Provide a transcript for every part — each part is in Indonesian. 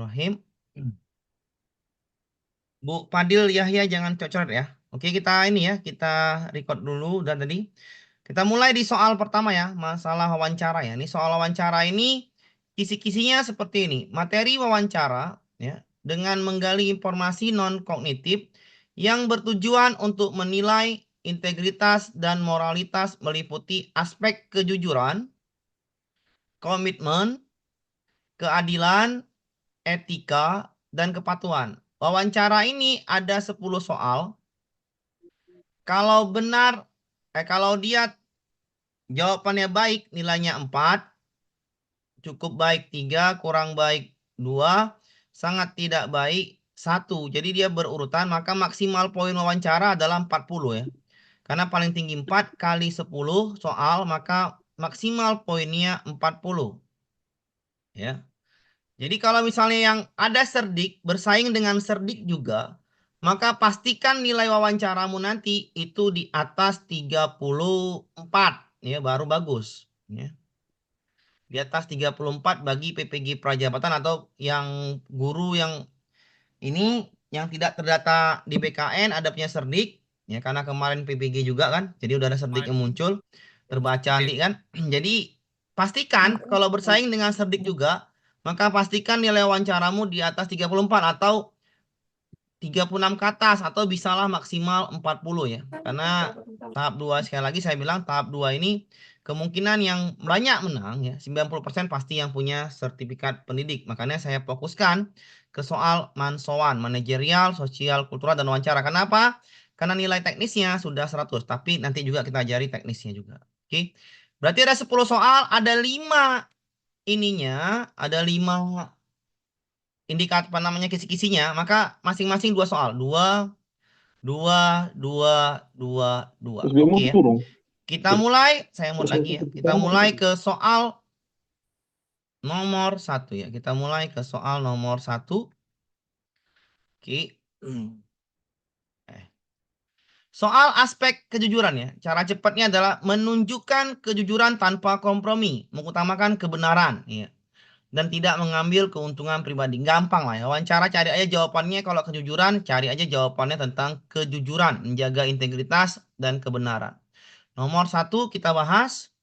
Bismillahirrahmanirrahim. Bu Fadil Yahya jangan cocok ya. Oke, kita ini ya, kita record dulu dan tadi. Kita mulai di soal pertama ya, masalah wawancara ya. Ini soal wawancara ini kisi-kisinya seperti ini. Materi wawancara ya, dengan menggali informasi non kognitif yang bertujuan untuk menilai integritas dan moralitas meliputi aspek kejujuran, komitmen, keadilan, etika, dan kepatuhan. Wawancara ini ada 10 soal. Kalau benar, kalau dia jawabannya baik, nilainya 4, cukup baik 3, kurang baik 2, sangat tidak baik 1. Jadi dia berurutan, maka maksimal poin wawancara adalah 40 ya. Karena paling tinggi 4 kali 10 soal, maka maksimal poinnya 40. Ya. Jadi kalau misalnya yang ada cerdik bersaing dengan cerdik juga, maka pastikan nilai wawancaramu nanti itu di atas 34 ya baru bagus ya. Di atas 34 bagi PPG Prajabatan atau yang guru yang ini yang tidak terdata di BKN ada punya cerdik ya karena kemarin PPG juga kan. Jadi udah ada cerdik yang muncul terbaca nanti kan. Jadi pastikan kalau bersaing dengan cerdik juga maka pastikan nilai wawancaramu di atas 34 atau 36 ke atas atau bisalah maksimal 40 ya. Karena tahap 2 sekali lagi saya bilang tahap 2 ini kemungkinan yang banyak menang ya. 90% pasti yang punya sertifikat pendidik. Makanya saya fokuskan ke soal mansowan, manajerial, sosial, kultural, dan wawancara. Kenapa? Karena nilai teknisnya sudah 100. Tapi nanti juga kita ajari teknisnya juga. Oke. Berarti ada 10 soal, ada 5 ininya, ada 5 indikator apa namanya kisi-kisinya, maka masing-masing 2 soal. 2, 2, 2, 2, 2. Terus dia Oke mau ya. turun. Kita mulai, saya mau Terus lagi ya. Kita mulai ke soal nomor 1 ya. Kita mulai ke soal nomor 1. Oke. Eh. Soal aspek kejujuran ya. Cara cepatnya adalah menunjukkan kejujuran tanpa kompromi, mengutamakan kebenaran ya. Dan tidak mengambil keuntungan pribadi. Gampang lah ya. Wawancara cari aja jawabannya. Kalau kejujuran, cari aja jawabannya tentang kejujuran, menjaga integritas dan kebenaran. Nomor 1 kita bahas.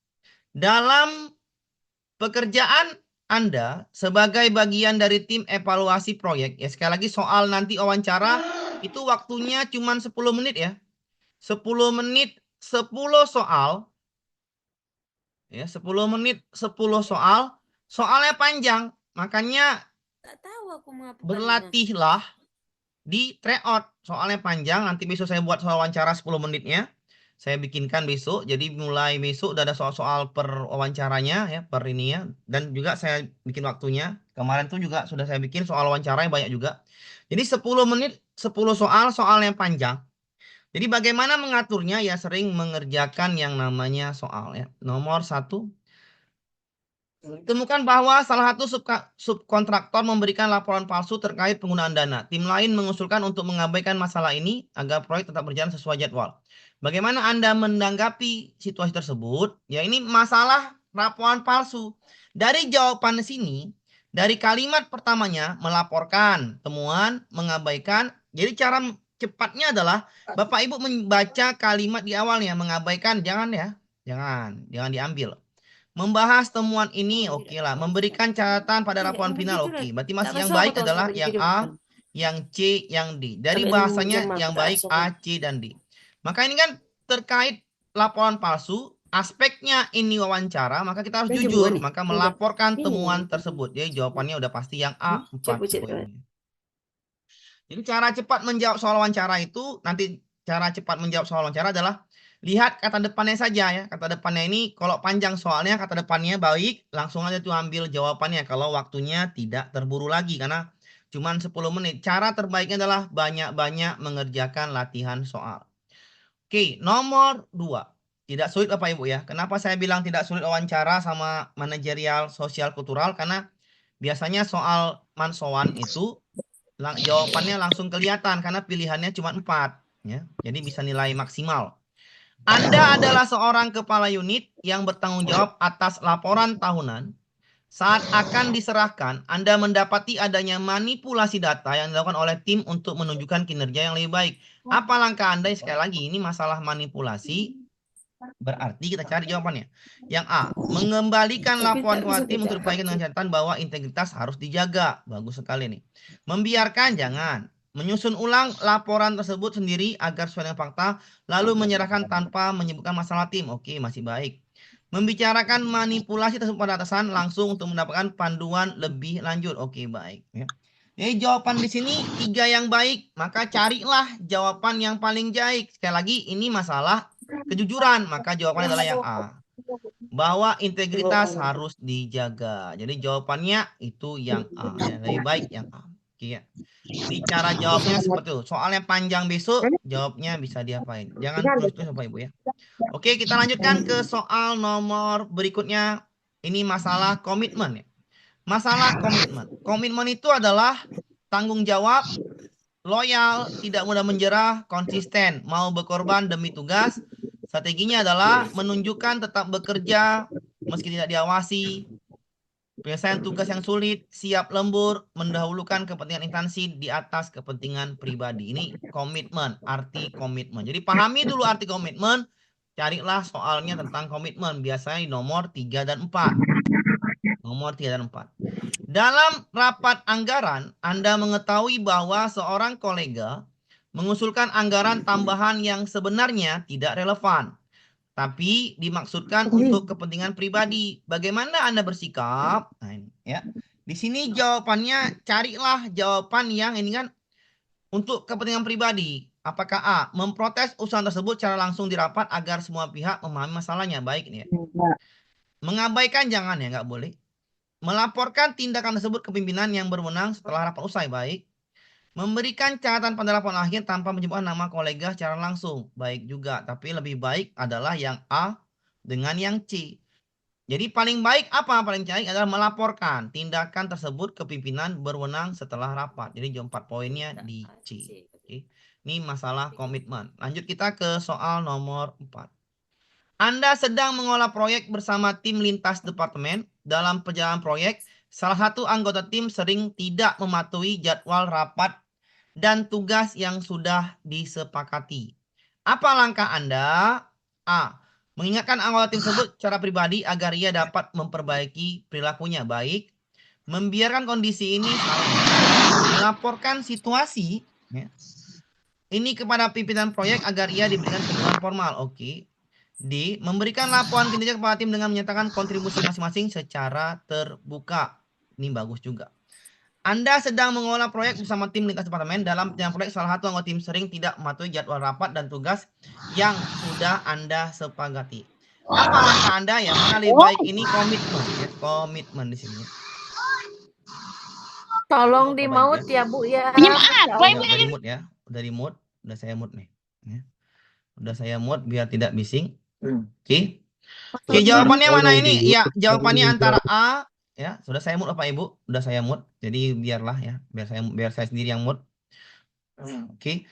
Dalam pekerjaan Anda sebagai bagian dari tim evaluasi proyek. Ya sekali lagi soal nanti wawancara itu waktunya cuma 10 menit ya. 10 menit 10 soal. Ya 10 menit 10 soal. Soalnya panjang. Makanya Tak tahu aku mengapa berlatihlah di tryout. Soalnya panjang. Nanti besok saya buat soal wawancara 10 menitnya. Saya bikinkan besok. Jadi mulai besok udah ada soal-soal per wawancaranya ya, per ini ya. Dan juga saya bikin waktunya. Kemarin tuh juga sudah saya bikin soal wawancaranya banyak juga. Jadi 10 menit 10 soal, soal yang panjang. Jadi bagaimana mengaturnya ya sering mengerjakan yang namanya soal ya. Nomor 1, ditemukan bahwa salah satu subkontraktor memberikan laporan palsu terkait penggunaan dana. Tim lain mengusulkan untuk mengabaikan masalah ini agar proyek tetap berjalan sesuai jadwal. Bagaimana Anda menanggapi situasi tersebut? Ya ini masalah laporan palsu. Dari jawaban sini, dari kalimat pertamanya melaporkan temuan, mengabaikan. Jadi cara cepatnya adalah Bapak Ibu membaca kalimat di awalnya mengabaikan jangan ya. Jangan diambil. Membahas temuan ini oke lah. Memberikan catatan pada laporan final oke. Berarti masih yang baik adalah yang A, yang C, yang D. Dari bahasanya yang baik A, C, dan D. Maka ini kan terkait laporan palsu. Aspeknya ini wawancara, maka kita harus jujur. Maka melaporkan temuan tersebut. Jadi jawabannya udah pasti yang A, 4 poinnya. Jadi cara cepat menjawab soal wawancara itu, nanti cara cepat menjawab soal wawancara adalah lihat kata depannya saja ya. Kata depannya ini kalau panjang soalnya kata depannya baik, langsung aja tuh ambil jawabannya kalau waktunya tidak terburu lagi karena cuma 10 menit. Cara terbaiknya adalah banyak-banyak mengerjakan latihan soal. Oke, nomor 2. Tidak sulit Bapak Ibu ya. Kenapa saya bilang tidak sulit wawancara sama manajerial sosial kultural? Karena biasanya soal mansowan itu jawabannya langsung kelihatan karena pilihannya cuma 4 ya. Jadi bisa nilai maksimal. Anda adalah seorang kepala unit yang bertanggung jawab atas laporan tahunan Saat akan diserahkan, Anda mendapati adanya manipulasi data yang dilakukan oleh tim untuk menunjukkan kinerja yang lebih baik. Apa langkah Anda? Sekali lagi, ini masalah manipulasi. Berarti kita cari jawabannya. Yang A, mengembalikan Tapi laporan tak bisa kepada tim untuk kecakap diperbaikan dengan tuh. catatan bahwa integritas harus dijaga. Bagus sekali nih. Membiarkan jangan. Menyusun ulang laporan tersebut sendiri agar sesuai dengan fakta, lalu menyerahkan tanpa menyebutkan masalah tim. Oke, masih baik. Membicarakan manipulasi tersebut pada atasan langsung untuk mendapatkan panduan lebih lanjut. Oke, baik. Ya. Jadi jawaban di sini 3 yang baik, maka carilah jawaban yang paling baik. Sekali lagi, ini masalah kejujuran, maka jawabannya adalah yang A. Bahwa integritas harus dijaga. Jadi jawabannya itu yang A. Ya. Lebih baik yang A. Oke ya. Ini cara jawabnya seperti itu. Soalnya panjang besok, jawabnya bisa diapain. Jangan tulis-tulis Bapak Ibu ya. Oke, kita lanjutkan ke soal nomor berikutnya. Ini masalah komitmen ya. Masalah komitmen. Komitmen itu adalah tanggung jawab, loyal, tidak mudah menyerah, konsisten, mau berkorban demi tugas. Strateginya adalah menunjukkan tetap bekerja meski tidak diawasi, penyelesaian tugas yang sulit, siap lembur, mendahulukan kepentingan instansi di atas kepentingan pribadi. Ini komitmen, arti komitmen. Jadi pahami dulu arti komitmen, carilah soalnya tentang komitmen. Biasanya di nomor 3 dan 4. Nomor 3 dan 4. Dalam rapat anggaran, Anda mengetahui bahwa seorang kolega mengusulkan anggaran tambahan yang sebenarnya tidak relevan, tapi dimaksudkan untuk kepentingan pribadi. Bagaimana Anda bersikap? Nah, ini ya. Di sini jawabannya carilah jawaban yang ini kan untuk kepentingan pribadi. Apakah A, memprotes usulan tersebut secara langsung di rapat agar semua pihak memahami masalahnya? Baik ini ya. Mengabaikan jangan ya, nggak boleh. Melaporkan tindakan tersebut ke pimpinan yang berwenang setelah rapat usai. Baik. Memberikan catatan pada laporan akhir tanpa menyebutkan nama kolega secara langsung. Baik juga. Tapi lebih baik adalah yang A dengan yang C. Jadi paling baik apa? Paling baik adalah melaporkan tindakan tersebut ke pimpinan berwenang setelah rapat. Jadi jam 4 poinnya di C. Oke. Ini masalah komitmen. Lanjut kita ke soal nomor 4. Anda sedang mengolah proyek bersama tim lintas departemen. Dalam perjalanan proyek, salah satu anggota tim sering tidak mematuhi jadwal rapat dan tugas yang sudah disepakati. Apa langkah Anda? A. Mengingatkan anggota tim tersebut secara pribadi agar ia dapat memperbaiki perilakunya. Baik. Membiarkan kondisi ini melaporkan situasi ya, ini kepada pimpinan proyek agar ia diberikan teguran formal. Oke. D. Memberikan laporan kinerja kepada tim dengan menyatakan kontribusi masing-masing secara terbuka. Ini bagus juga. Anda sedang mengelola proyek bersama tim lintas departemen. Dalam perjalanan proyek, salah satu anggota tim sering tidak mematuhi jadwal rapat dan tugas yang sudah Anda sepakati. Apa langkah Anda? Yang mana lebih baik? Ini komitmen. Ya. Komitmen di sini. Tolong di mute ya Bu ya. Udah di mute ya. Udah di mute. Udah saya mute nih. Ya. Udah saya mute biar tidak bising. Oke. Oke, jawabannya mana ini? Ya, jawabannya antara A ya. Sudah saya mute Bapak Ibu. Udah saya mute. Jadi biarlah ya, biar saya sendiri yang mute. Oke.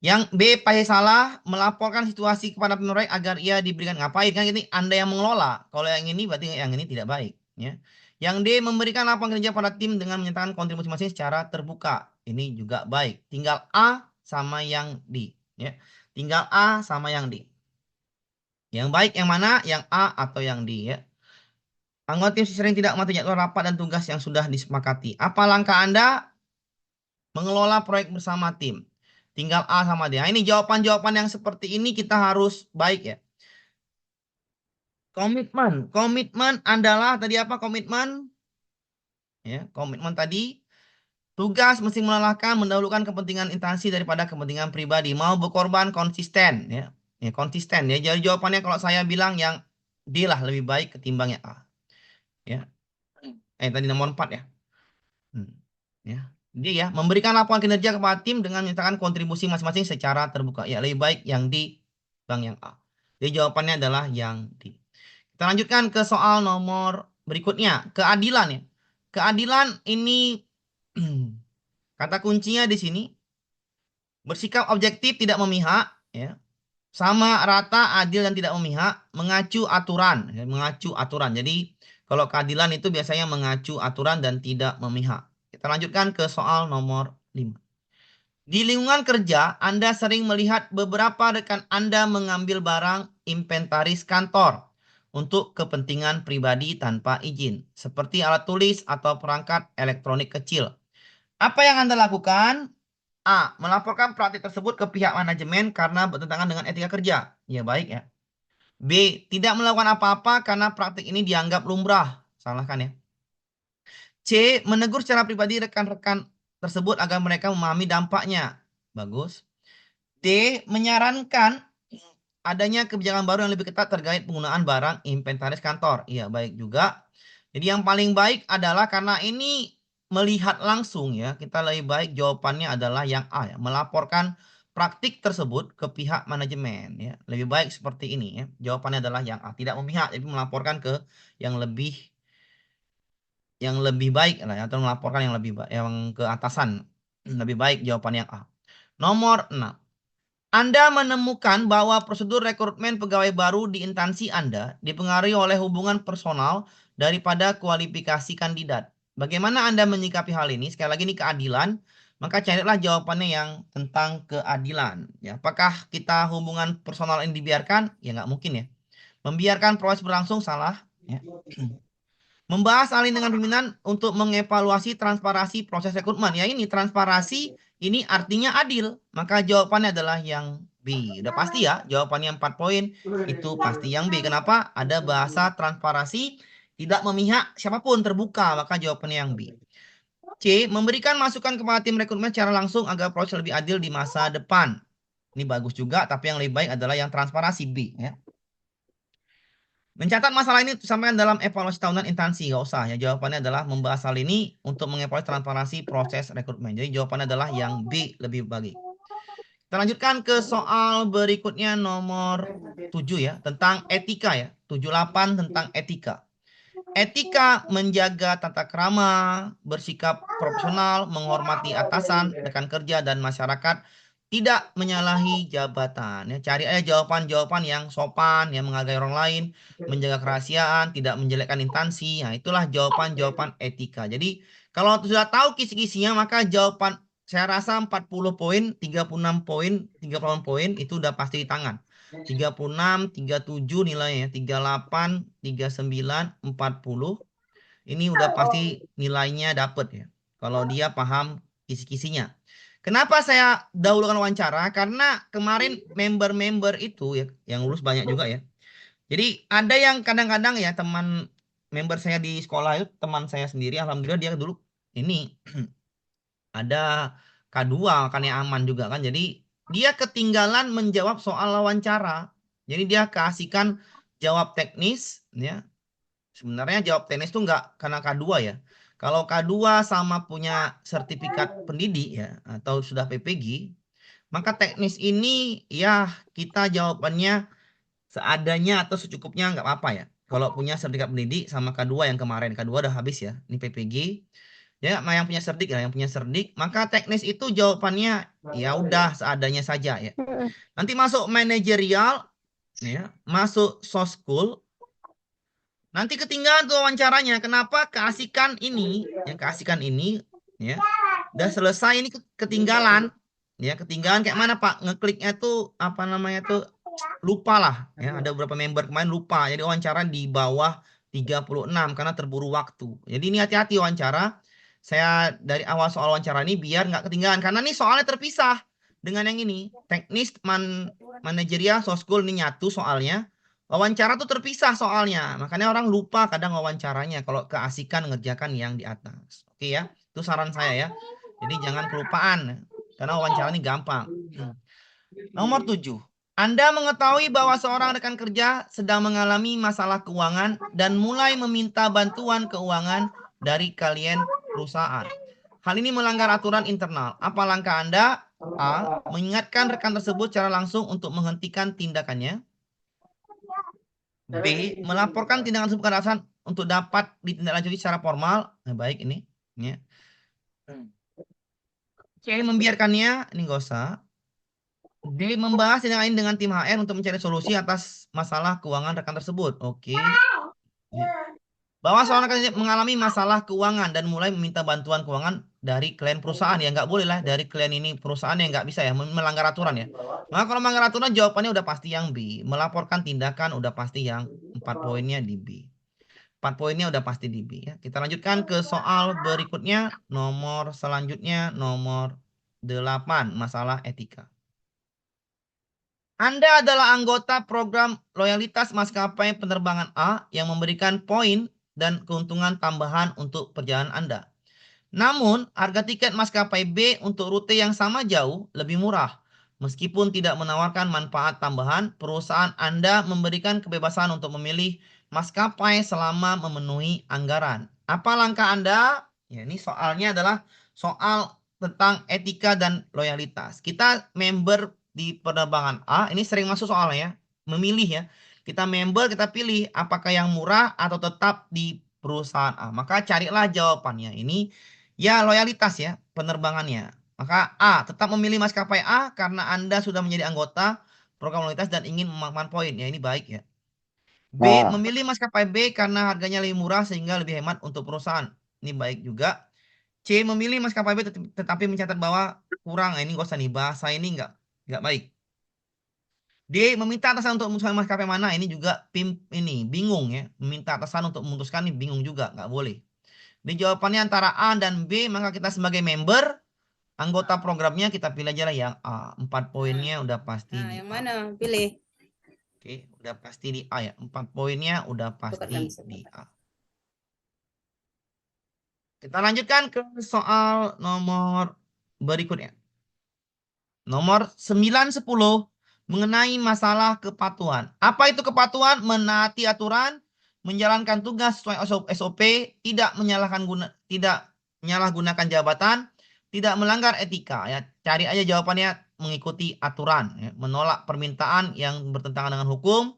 Yang B pasti salah, melaporkan situasi kepada pemimpin agar ia diberikan ngapain kan ini Anda yang mengelola. Kalau yang ini berarti yang ini tidak baik ya. Yang D memberikan laporan kerja pada tim dengan menyatakan kontribusi masing secara terbuka. Ini juga baik. Tinggal A sama yang D ya. Tinggal A sama yang D. Yang baik yang mana? Yang A atau yang D ya. Anggota tim sering tidak mematuhi jadwal rapat dan tugas yang sudah disepakati. Apa langkah Anda? Mengelola proyek bersama tim. Tinggal A sama D. Nah, ini jawaban-jawaban yang seperti ini kita harus baik ya. Komitmen. Komitmen adalah tadi apa komitmen? Ya, komitmen tadi tugas mesti melelahkan mendahulukan kepentingan instansi daripada kepentingan pribadi. Mau berkorban konsisten ya. Ya, konsisten ya. Jadi jawabannya kalau saya bilang yang D lah lebih baik ketimbang yang A. Ya. Tadi nomor 4 ya. Ya. Dia ya memberikan laporan kinerja kepada tim dengan menyatakan kontribusi masing-masing secara terbuka. Ya, lebih baik yang D bang yang A. Jadi jawabannya adalah yang D. Kita lanjutkan ke soal nomor berikutnya, keadilan ya. Keadilan ini kata kuncinya di sini bersikap objektif tidak memihak ya. Sama rata adil dan tidak memihak, mengacu aturan ya, mengacu aturan. Jadi Kalau keadilan itu biasanya mengacu aturan dan tidak memihak. Kita lanjutkan ke soal nomor 5. Di lingkungan kerja, Anda sering melihat beberapa rekan Anda mengambil barang inventaris kantor untuk kepentingan pribadi tanpa izin, seperti alat tulis atau perangkat elektronik kecil. Apa yang Anda lakukan? A. Melaporkan praktik tersebut ke pihak manajemen karena bertentangan dengan etika kerja. Ya baik ya. B. Tidak melakukan apa-apa karena praktik ini dianggap lumrah. Salah kan ya? C. Menegur secara pribadi rekan-rekan tersebut agar mereka memahami dampaknya. Bagus. D. Menyarankan adanya kebijakan baru yang lebih ketat terkait penggunaan barang inventaris kantor. Iya, baik juga. Jadi yang paling baik adalah karena ini melihat langsung ya, kita lebih baik jawabannya adalah yang A ya, melaporkan praktik tersebut ke pihak manajemen ya. Lebih baik seperti ini ya. Jawabannya adalah yang A, tidak memihak, jadi melaporkan ke yang lebih baik lah ya, atau melaporkan yang lebih baik, yang ke atasan. Lebih baik jawaban yang A. Nomor 6. Anda menemukan bahwa prosedur rekrutmen pegawai baru di instansi Anda dipengaruhi oleh hubungan personal daripada kualifikasi kandidat. Bagaimana Anda menyikapi hal ini? Sekali lagi ini keadilan, maka carilah jawabannya yang tentang keadilan. Ya, apakah kita hubungan personal ini dibiarkan? Ya nggak mungkin ya. Membiarkan proses berlangsung salah. Ya. Membahas alih dengan pimpinan untuk mengevaluasi transparansi proses rekrutmen. Ya ini transparansi ini artinya adil. Maka jawabannya adalah yang B. Udah pasti ya jawabannya 4 poin. Itu pasti yang B. Kenapa? Ada bahasa transparansi tidak memihak siapapun terbuka. Maka jawabannya yang B. C. Memberikan masukan kepada tim rekrutmen secara langsung agar proses lebih adil di masa depan. Ini bagus juga tapi yang lebih baik adalah yang transparansi B. Ya. Mencatat masalah ini disampaikan dalam evaluasi tahunan instansi, nggak usah ya. Jawabannya adalah membahas hal ini untuk mengevaluasi transparansi proses rekrutmen. Jadi jawabannya adalah yang B lebih baik. Kita lanjutkan ke soal berikutnya nomor 7 ya, tentang etika ya. 78 tentang etika. Etika menjaga tata krama, bersikap profesional, menghormati atasan, rekan kerja, dan masyarakat, tidak menyalahi jabatan. Ya, cari aja jawaban-jawaban yang sopan, yang menghargai orang lain, menjaga kerahasiaan, tidak menjelekkan instansi. Nah, itulah jawaban-jawaban etika. Jadi, kalau sudah tahu kisi-kisinya, maka jawaban saya rasa 40 poin, 36 poin, 38 poin itu udah pasti di tangan. 36, 37 nilainya, 38, 39, 40. Ini udah pasti nilainya dapet ya. Kalau dia paham kisi-kisinya. Kenapa saya dahulukan wawancara? Karena kemarin member-member itu ya, yang lulus banyak juga ya. Jadi ada yang kadang-kadang ya teman member saya di sekolah itu, teman saya sendiri, alhamdulillah dia dulu ini ada K2 kan yang aman juga kan. Jadi dia ketinggalan menjawab soal wawancara. Jadi dia keasikan jawab teknis ya. Sebenarnya jawab teknis itu nggak karena K2 ya. Kalau K2 sama punya sertifikat pendidik ya atau sudah PPG, maka teknis ini ya kita jawabannya seadanya atau secukupnya nggak apa-apa ya. Kalau punya sertifikat pendidik sama K2 yang kemarin, K2 udah habis ya. Ini PPG. Ya, yang punya serdik ya, yang punya serdik, maka teknis itu jawabannya ya udah seadanya saja ya. Nanti masuk manajerial ya, masuk soft school. Nanti ketinggalan tuh wawancaranya. Kenapa? Keasikan ini, yang keasikan ini ya. Udah selesai ini ketinggalan. Ya, ketinggalan kayak mana, Pak? Ngekliknya tuh apa namanya tuh lupa lah ya. Ada beberapa member kemarin lupa. Jadi wawancara di bawah 36 karena terburu waktu. Jadi ini hati-hati wawancara. Saya dari awal soal wawancara ini biar nggak ketinggalan karena ini soalnya terpisah dengan yang ini. Teknis manajerial soft school ini nyatu soalnya. Wawancara tuh terpisah soalnya. Makanya orang lupa kadang wawancaranya kalau keasikan ngerjakan yang di atas. Oke ya. Itu saran saya ya. Jadi jangan kelupaan karena wawancara ini gampang. Nomor 7. Anda mengetahui bahwa seorang rekan kerja sedang mengalami masalah keuangan dan mulai meminta bantuan keuangan dari kalian perusahaan. Hal ini melanggar aturan internal. Apa langkah Anda? A. Mengingatkan rekan tersebut secara langsung untuk menghentikan tindakannya. B. Melaporkan tindakan tersebut ke atasan untuk dapat ditindaklanjuti secara formal. Nah, baik ini. Ya. C. Membiarkannya. Ini nggak usah. D. Membahas tindakan ini dengan tim HR untuk mencari solusi atas masalah keuangan rekan tersebut. Oke. Ya. Bahwa seorang kandidat mengalami masalah keuangan dan mulai meminta bantuan keuangan dari klien perusahaan. Ya nggak boleh lah dari klien ini perusahaan yang nggak bisa ya melanggar aturan ya. Maka kalau melanggar aturan jawabannya udah pasti yang B. Melaporkan tindakan udah pasti yang 4 poinnya di B. 4 poinnya udah pasti di B ya. Kita lanjutkan ke soal berikutnya. Nomor selanjutnya nomor 8 masalah etika. Anda adalah anggota program loyalitas maskapai penerbangan A yang memberikan poin dan keuntungan tambahan untuk perjalanan Anda. Namun, harga tiket maskapai B untuk rute yang sama jauh lebih murah. Meskipun tidak menawarkan manfaat tambahan, perusahaan Anda memberikan kebebasan untuk memilih maskapai selama memenuhi anggaran. Apa langkah Anda? Ya, ini soalnya adalah soal tentang etika dan loyalitas. Kita member di penerbangan A, ini sering masuk soalnya ya, memilih ya. Kita member, kita pilih apakah yang murah atau tetap di perusahaan A. Maka carilah jawabannya. Ini ya, loyalitas ya penerbangannya. Maka A, tetap memilih maskapai A karena Anda sudah menjadi anggota program loyalitas dan ingin memakman poin. Ya, ini baik ya. B, Nah, memilih maskapai B karena harganya lebih murah sehingga lebih hemat untuk perusahaan. Ini baik juga. C, memilih maskapai B tetapi mencatat bahwa kurang. Nah, ini gak usah nih, bahasa ini nggak baik. D, meminta atasan untuk memutuskan maskapai mana. Ini juga ini bingung ya. Meminta atasan untuk memutuskan ini bingung juga, nggak boleh. Di jawabannya antara A dan B, maka kita sebagai member, anggota programnya kita pilih aja lah yang A. 4 poinnya udah pasti Nah, di yang A. mana? Pilih. Oke, udah pasti di A ya. 4 poinnya udah pasti Bukan di A. Kita lanjutkan ke soal nomor berikutnya. Nomor 9-10 mengenai masalah kepatuhan. Apa itu kepatuhan? Menaati aturan, menjalankan tugas sesuai SOP, tidak menyalahgunakan jabatan, tidak melanggar etika ya. Cari aja jawabannya mengikuti aturan ya. Menolak permintaan yang bertentangan dengan hukum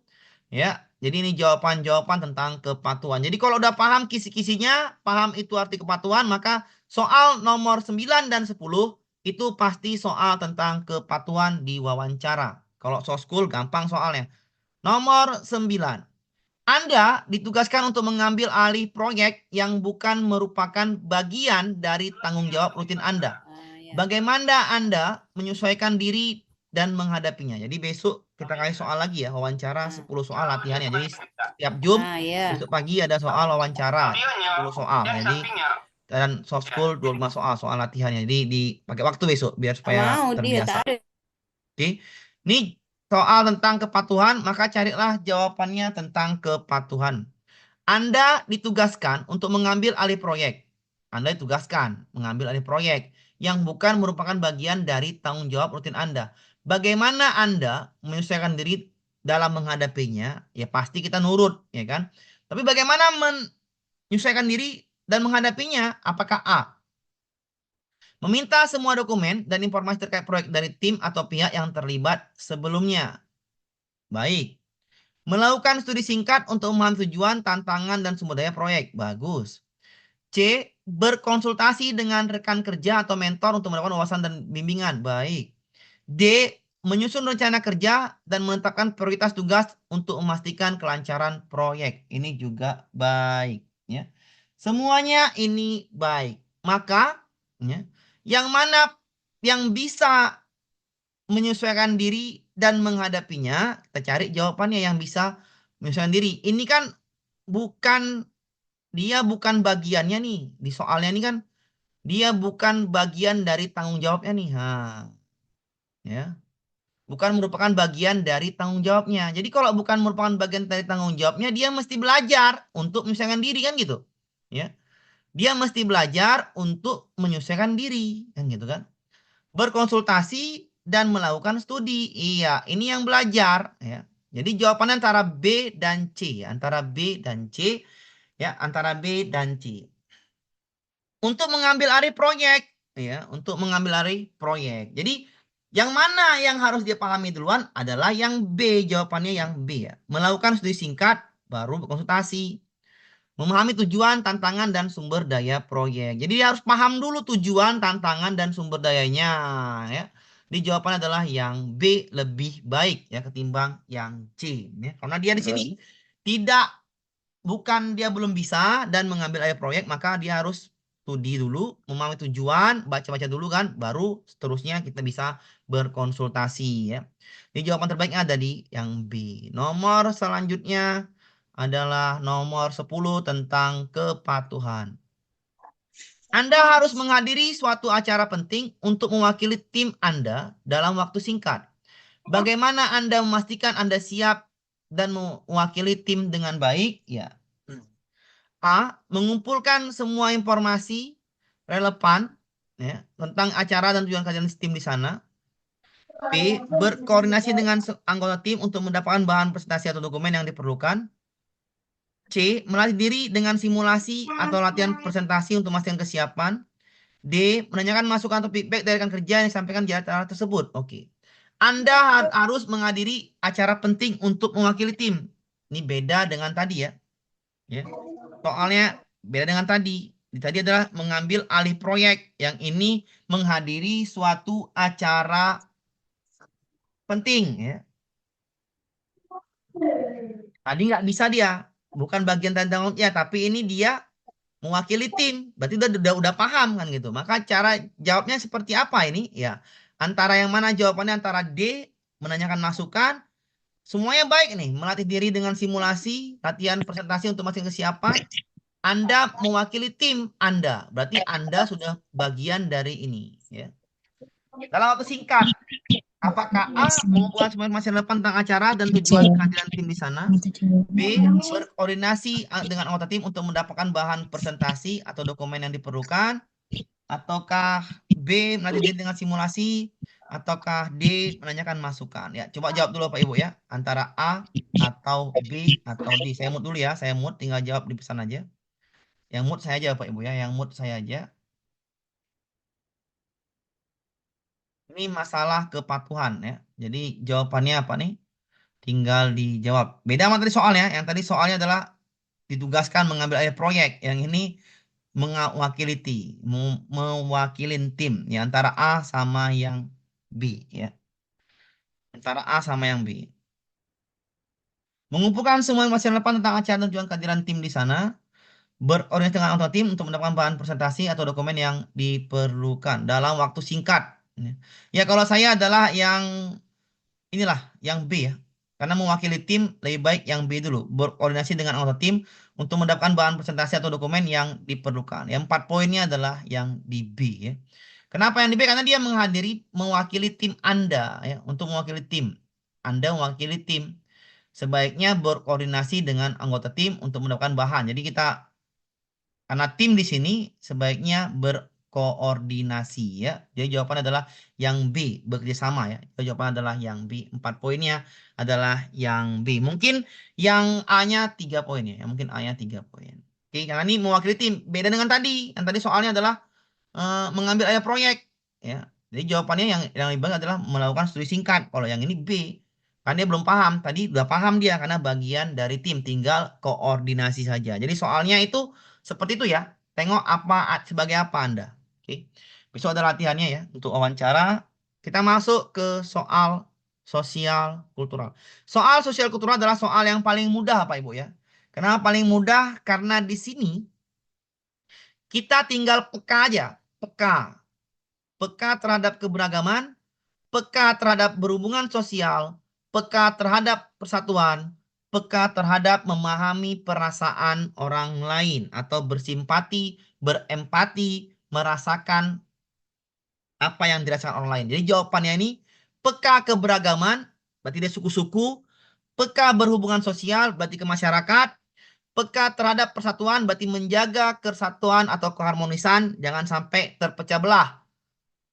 ya. Jadi ini jawaban-jawaban tentang kepatuhan. Jadi kalau udah paham kisi-kisinya, paham itu arti kepatuhan, maka soal nomor 9 dan 10 itu pasti soal tentang kepatuhan di wawancara. Kalau soskul gampang soalnya. Nomor 9. Anda ditugaskan untuk mengambil alih proyek yang bukan merupakan bagian dari tanggung jawab rutin Anda. Ya. Bagaimana Anda menyesuaikan diri dan menghadapinya? Jadi besok kita kasih soal lagi ya, wawancara 10 soal latihannya. Jadi setiap Jum, Ya. besok pagi ada soal wawancara 10 soal. Jadi dan soft school 25 soal latihannya. Jadi dipakai waktu besok biar supaya Mau dia terbiasa. tak ada. Oke. Ini soal tentang kepatuhan, maka carilah jawabannya tentang kepatuhan. Anda ditugaskan untuk mengambil alih proyek. Anda ditugaskan mengambil alih proyek yang bukan merupakan bagian dari tanggung jawab rutin Anda. Bagaimana Anda menyesuaikan diri dalam menghadapinya? Ya pasti kita nurut, ya kan? Tapi bagaimana menyesuaikan diri dan menghadapinya? Apakah A, meminta semua dokumen dan informasi terkait proyek dari tim atau pihak yang terlibat sebelumnya? Baik. Melakukan studi singkat untuk memahami tujuan, tantangan, dan sumber daya proyek. Bagus. C, berkonsultasi dengan rekan kerja atau mentor untuk mendapatkan wawasan dan bimbingan. Baik. D, menyusun rencana kerja dan menetapkan prioritas tugas untuk memastikan kelancaran proyek. Ini juga baik. Ya. Semuanya ini baik. Maka, ya, yang mana yang bisa menyesuaikan diri dan menghadapinya, kita cari jawabannya yang bisa menyesuaikan diri. Ini kan dia bukan bagiannya nih. Di soalnya ini kan dia bukan bagian dari tanggung jawabnya nih. Ya. Bukan merupakan bagian dari tanggung jawabnya. Jadi kalau bukan merupakan bagian dari tanggung jawabnya, dia mesti belajar untuk menyesuaikan diri kan gitu. Ya. Dia mesti belajar untuk menyesuaikan diri kan gitu kan. Berkonsultasi dan melakukan studi. Iya, ini yang belajar ya. Jadi jawabannya antara B dan C, antara B dan C ya, antara B dan C. Untuk mengambil alih proyek ya, untuk mengambil alih proyek. Jadi yang mana yang harus dia pahami duluan adalah yang B, jawabannya yang B ya. Melakukan studi singkat baru berkonsultasi. Memahami tujuan, tantangan, dan sumber daya proyek. Jadi dia harus paham dulu tujuan, tantangan, dan sumber dayanya. Ya. Di jawaban adalah yang B lebih baik ya ketimbang yang C. Ya. Karena dia di sini tidak bukan dia belum bisa dan mengambil alih proyek, maka dia harus studi dulu, memahami tujuan, baca-baca dulu kan, baru seterusnya kita bisa berkonsultasi ya. Jadi jawaban terbaiknya ada di yang B. Nomor selanjutnya adalah nomor 10 tentang kepatuhan. Anda harus menghadiri suatu acara penting untuk mewakili tim Anda dalam waktu singkat. Bagaimana Anda memastikan Anda siap dan mewakili tim dengan baik? Ya. A. Mengumpulkan semua informasi relevan ya, tentang acara dan tujuan kajian tim di sana. B. Berkoordinasi dengan anggota tim untuk mendapatkan bahan presentasi atau dokumen yang diperlukan. C. Melatih diri dengan simulasi atau latihan presentasi untuk memastikan kesiapan. D. Menanyakan masukan atau feedback dari rekan kerja yang disampaikan di acara tersebut. Oke. Anda harus menghadiri acara penting untuk mewakili tim. Ini beda dengan tadi ya. Ya. Soalnya beda dengan tadi. Tadi adalah mengambil alih proyek. Yang ini menghadiri suatu acara penting ya. Tadi nggak bisa dia. Bukan bagian tanggung ya, tapi ini dia mewakili tim. Berarti udah paham kan gitu. Maka cara jawabnya seperti apa ini? Ya, antara yang mana jawabannya antara D, menanyakan masukan, semuanya baik nih. Melatih diri dengan simulasi, latihan presentasi untuk masing kesiapan. Anda mewakili tim Anda. Berarti Anda sudah bagian dari ini. Ya. Dalam waktu singkat, apakah A. mengumpulkan semua informasi relevan tentang acara dan tujuan kehadiran tim di sana? B. Berkoordinasi dengan anggota tim untuk mendapatkan bahan presentasi atau dokumen yang diperlukan. Ataukah B. melatih diri dengan simulasi. Ataukah D. menanyakan masukan. Ya, coba jawab dulu Pak Ibu ya. Antara A atau B atau D. Saya mood dulu ya. Saya mood tinggal jawab di pesan aja. Yang mood saya aja Pak Ibu ya. Yang mood saya aja. Ini masalah kepatuhan ya. Jadi jawabannya apa nih? Tinggal dijawab. Beda sama tadi soalnya. Yang tadi soalnya adalah ditugaskan mengambil alih proyek. Yang ini mewakili tim ya antara A sama yang B ya. Antara A sama yang B. Mengumpulkan semua informasi relevan tentang acara dan tujuan kehadiran tim di sana. Berorientasi dengan anggota tim untuk mendapatkan bahan presentasi atau dokumen yang diperlukan dalam waktu singkat. Ya, ya kalau saya adalah yang inilah yang B ya. Karena mewakili tim lebih baik yang B dulu. Berkoordinasi dengan anggota tim untuk mendapatkan bahan presentasi atau dokumen yang diperlukan. Yang 4 poinnya adalah yang di B ya. Kenapa yang di B? Karena dia mewakili tim Anda ya, untuk mewakili tim. Anda mewakili tim. Sebaiknya berkoordinasi dengan anggota tim untuk mendapatkan bahan. Jadi kita karena tim di sini sebaiknya berkoordinasi ya. Jadi jawaban adalah yang B, bekerja sama ya. Jadi jawaban adalah yang B. 4 poinnya adalah yang B. Mungkin yang A-nya 3 poin ya. Mungkin A-nya 3 poin. Oke, karena ini mewakili tim. Beda dengan tadi. Yang tadi soalnya adalah mengambil alih proyek ya. Jadi jawabannya yang lebih baik adalah melakukan studi singkat. Kalau yang ini B. Karena dia belum paham. Tadi udah paham dia karena bagian dari tim. Tinggal koordinasi saja. Jadi soalnya itu seperti itu ya. Tengok apa sebagai apa Anda. Oke. Besok ada latihannya ya untuk wawancara. Kita masuk ke soal sosial kultural. Soal sosial kultural adalah soal yang paling mudah Pak Ibu ya. Kenapa paling mudah? Karena di sini kita tinggal peka aja. Peka. Peka terhadap keberagaman, peka terhadap berhubungan sosial, peka terhadap persatuan, peka terhadap memahami perasaan orang lain atau bersimpati, berempati, merasakan apa yang dirasakan orang lain. Jadi jawabannya ini peka keberagaman, berarti dia suku-suku, peka berhubungan sosial, berarti ke masyarakat, peka terhadap persatuan, berarti menjaga kesatuan atau keharmonisan, jangan sampai terpecah belah.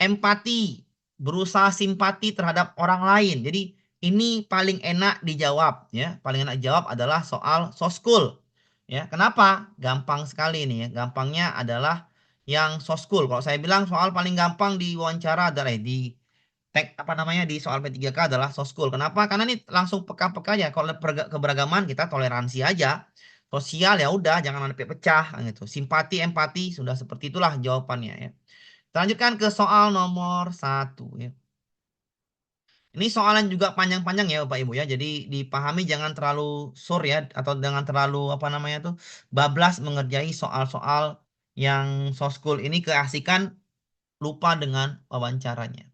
Empati, berusaha simpati terhadap orang lain. Jadi ini paling enak dijawab ya. Paling enak dijawab adalah soal soskul. Ya, kenapa? Gampang sekali nih ya. Gampangnya adalah yang soskul. Kalau saya bilang soal paling gampang di wawancara adalah di tag apa namanya di soal P3K adalah soskul. Kenapa? Karena ini langsung peka-peka aja. Kalau keberagaman kita toleransi aja. Sosial ya udah jangan sampai pecah gitu. Simpati, empati sudah seperti itulah jawabannya ya. Kita lanjutkan ke soal nomor 1 ya. Ini soalan juga panjang-panjang ya Bapak Ibu ya. Jadi dipahami jangan terlalu sore ya atau jangan terlalu apa namanya tuh bablas mengerjai soal-soal yang soskul ini keasikan lupa dengan wawancaranya.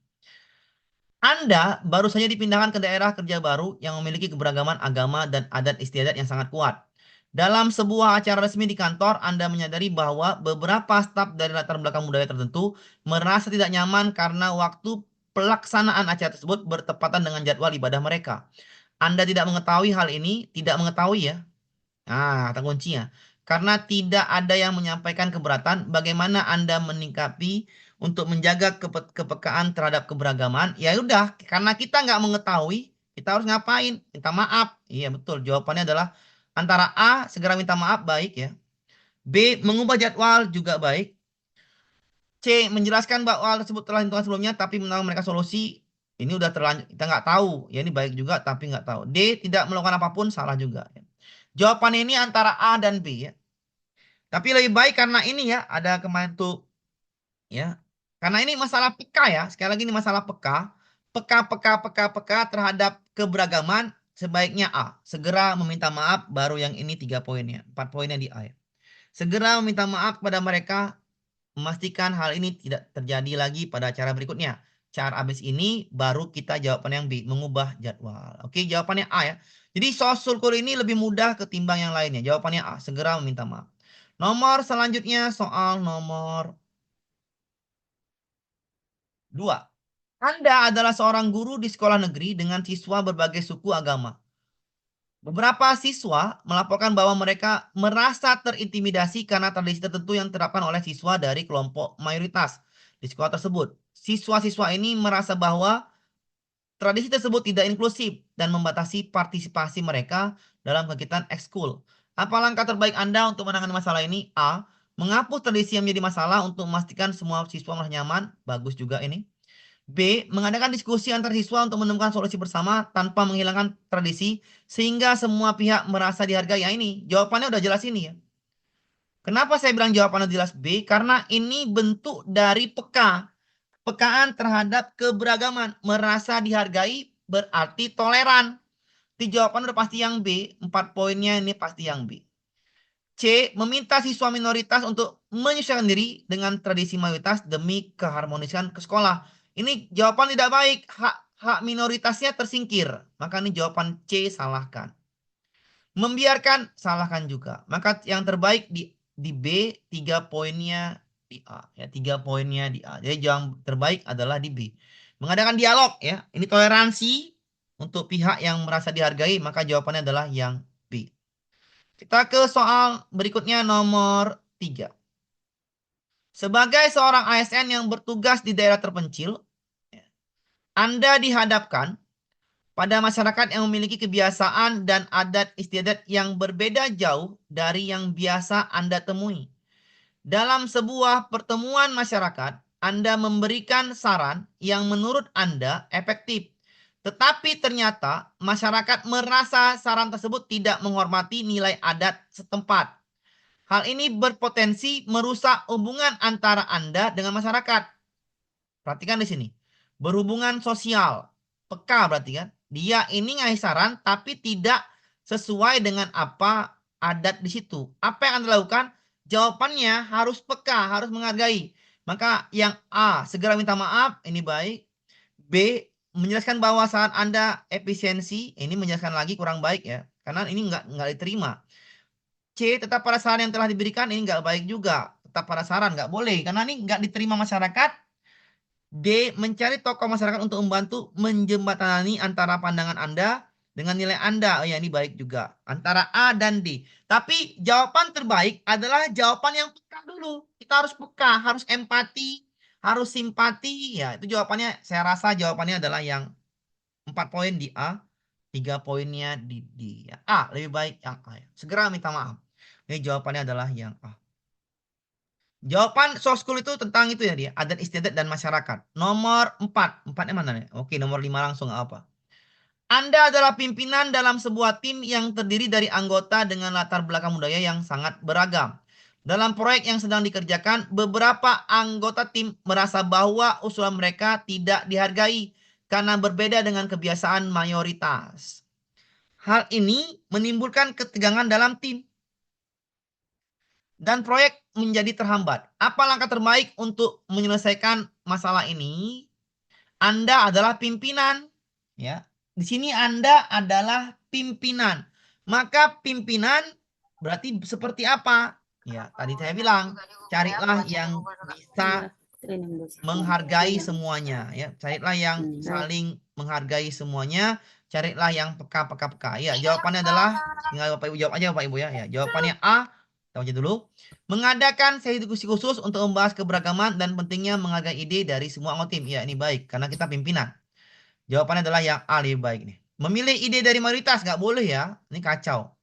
Anda baru saja dipindahkan ke daerah kerja baru yang memiliki keberagaman agama dan adat istiadat yang sangat kuat. Dalam sebuah acara resmi di kantor, Anda menyadari bahwa beberapa staf dari latar belakang budaya tertentu merasa tidak nyaman karena waktu pelaksanaan acara tersebut bertepatan dengan jadwal ibadah mereka. Anda tidak mengetahui hal ini, tidak mengetahui ya. Nah, kata kuncinya. Karena tidak ada yang menyampaikan keberatan, bagaimana Anda menikapi untuk menjaga kepekaan terhadap keberagaman? Ya udah, karena kita nggak mengetahui, kita harus ngapain? Minta maaf. Iya betul, jawabannya adalah antara A, segera minta maaf, baik ya. B, mengubah jadwal juga baik. C, menjelaskan bahwa hal tersebut telah ditentukan sebelumnya, tapi menawarkan mereka solusi. Ini udah terlanjur, kita nggak tahu. Ya ini baik juga, tapi nggak tahu. D, tidak melakukan apapun, salah juga. Jawabannya ini antara A dan B ya. Tapi lebih baik karena ini ya, ada kemarin tuh ya. Karena ini masalah peka ya. Sekali lagi ini masalah peka. Peka terhadap keberagaman sebaiknya A. Segera meminta maaf baru yang ini 3 poinnya. 4 poinnya di A ya. Segera meminta maaf kepada mereka, memastikan hal ini tidak terjadi lagi pada acara berikutnya. Cara habis ini baru kita jawaban yang B, mengubah jadwal. Oke, jawabannya A ya. Jadi soal sulkur ini lebih mudah ketimbang yang lainnya. Jawabannya A, segera meminta maaf. Nomor selanjutnya soal nomor 2. Anda adalah seorang guru di sekolah negeri dengan siswa berbagai suku agama. Beberapa siswa melaporkan bahwa mereka merasa terintimidasi karena tradisi tertentu yang diterapkan oleh siswa dari kelompok mayoritas di sekolah tersebut. Siswa-siswa ini merasa bahwa tradisi tersebut tidak inklusif dan membatasi partisipasi mereka dalam kegiatan ekskul. Apa langkah terbaik Anda untuk menangani masalah ini? A. Menghapus tradisi yang menjadi masalah untuk memastikan semua siswa merasa nyaman. Bagus juga ini. B. Mengadakan diskusi antar siswa untuk menemukan solusi bersama tanpa menghilangkan tradisi sehingga semua pihak merasa dihargai. Ya ini jawabannya udah jelas ini ya. Kenapa saya bilang jawabannya jelas B? Karena ini bentuk dari peka. Pekaan terhadap keberagaman. Merasa dihargai berarti toleran. Di jawaban udah pasti yang B. 4 poinnya ini pasti yang B. C. Meminta siswa minoritas untuk menyesuaikan diri dengan tradisi mayoritas demi keharmonisan ke sekolah. Ini jawaban tidak baik. Hak minoritasnya tersingkir. Maka ini jawaban C, salahkan. Membiarkan, salahkan juga. Maka yang terbaik di B, 3 poinnya di A. Ya, 3 poinnya di A. Jadi yang terbaik adalah di B. Mengadakan dialog ya. Ini toleransi untuk pihak yang merasa dihargai. Maka jawabannya adalah yang B. Kita ke soal berikutnya nomor 3. Sebagai seorang ASN yang bertugas di daerah terpencil, Anda dihadapkan pada masyarakat yang memiliki kebiasaan dan adat istiadat yang berbeda jauh dari yang biasa Anda temui. Dalam sebuah pertemuan masyarakat, Anda memberikan saran yang menurut Anda efektif. Tetapi ternyata masyarakat merasa saran tersebut tidak menghormati nilai adat setempat. Hal ini berpotensi merusak hubungan antara Anda dengan masyarakat. Perhatikan di sini. Berhubungan sosial. Peka berarti kan. Dia ini ngasih saran tapi tidak sesuai dengan apa adat di situ. Apa yang Anda lakukan? Jawabannya harus peka, harus menghargai. Maka yang A, segera minta maaf, ini baik. B, menjelaskan bahwa saat Anda efisiensi, ini menjelaskan lagi kurang baik ya. Karena ini nggak diterima. C, tetap pada saran yang telah diberikan, ini nggak baik juga. Tetap pada saran, nggak boleh. Karena ini nggak diterima masyarakat. D. Mencari tokoh masyarakat untuk membantu menjembatani antara pandangan Anda dengan nilai Anda. Oh ya, ini baik juga. Antara A dan D. Tapi jawaban terbaik adalah jawaban yang peka dulu. Kita harus peka, harus empati, harus simpati. Ya, itu jawabannya. Saya rasa jawabannya adalah yang 4 poin di A, 3 poinnya di D. Ya. A, lebih baik yang A. Ya. Segera minta maaf. Ini jawabannya adalah yang A. Jawaban soskul itu tentang itu ya dia. Adat istiadat dan masyarakat. Nomor 4. 4-nya mana nih? Oke, nomor 5 langsung apa? Anda adalah pimpinan dalam sebuah tim yang terdiri dari anggota dengan latar belakang budaya yang sangat beragam. Dalam proyek yang sedang dikerjakan, beberapa anggota tim merasa bahwa usulan mereka tidak dihargai karena berbeda dengan kebiasaan mayoritas. Hal ini menimbulkan ketegangan dalam tim dan proyek menjadi terhambat. Apa langkah terbaik untuk menyelesaikan masalah ini? Anda adalah pimpinan, ya. Di sini Anda adalah pimpinan. Maka pimpinan berarti seperti apa? Ya, tadi saya bilang, carilah yang bisa menghargai semuanya, ya. Carilah yang saling menghargai semuanya, carilah yang peka. Ya, jawabannya adalah tinggal Bapak Ibu jawab aja Bapak Ibu ya. Ya, jawabannya A. Kita baca dulu. Mengadakan sesi diskusi khusus untuk membahas keberagaman dan pentingnya menghargai ide dari semua anggota tim. Ya, ini baik karena kita pimpinan. Jawabannya adalah yang A lebih baik nih. Memilih ide dari mayoritas nggak boleh ya. Ini kacau.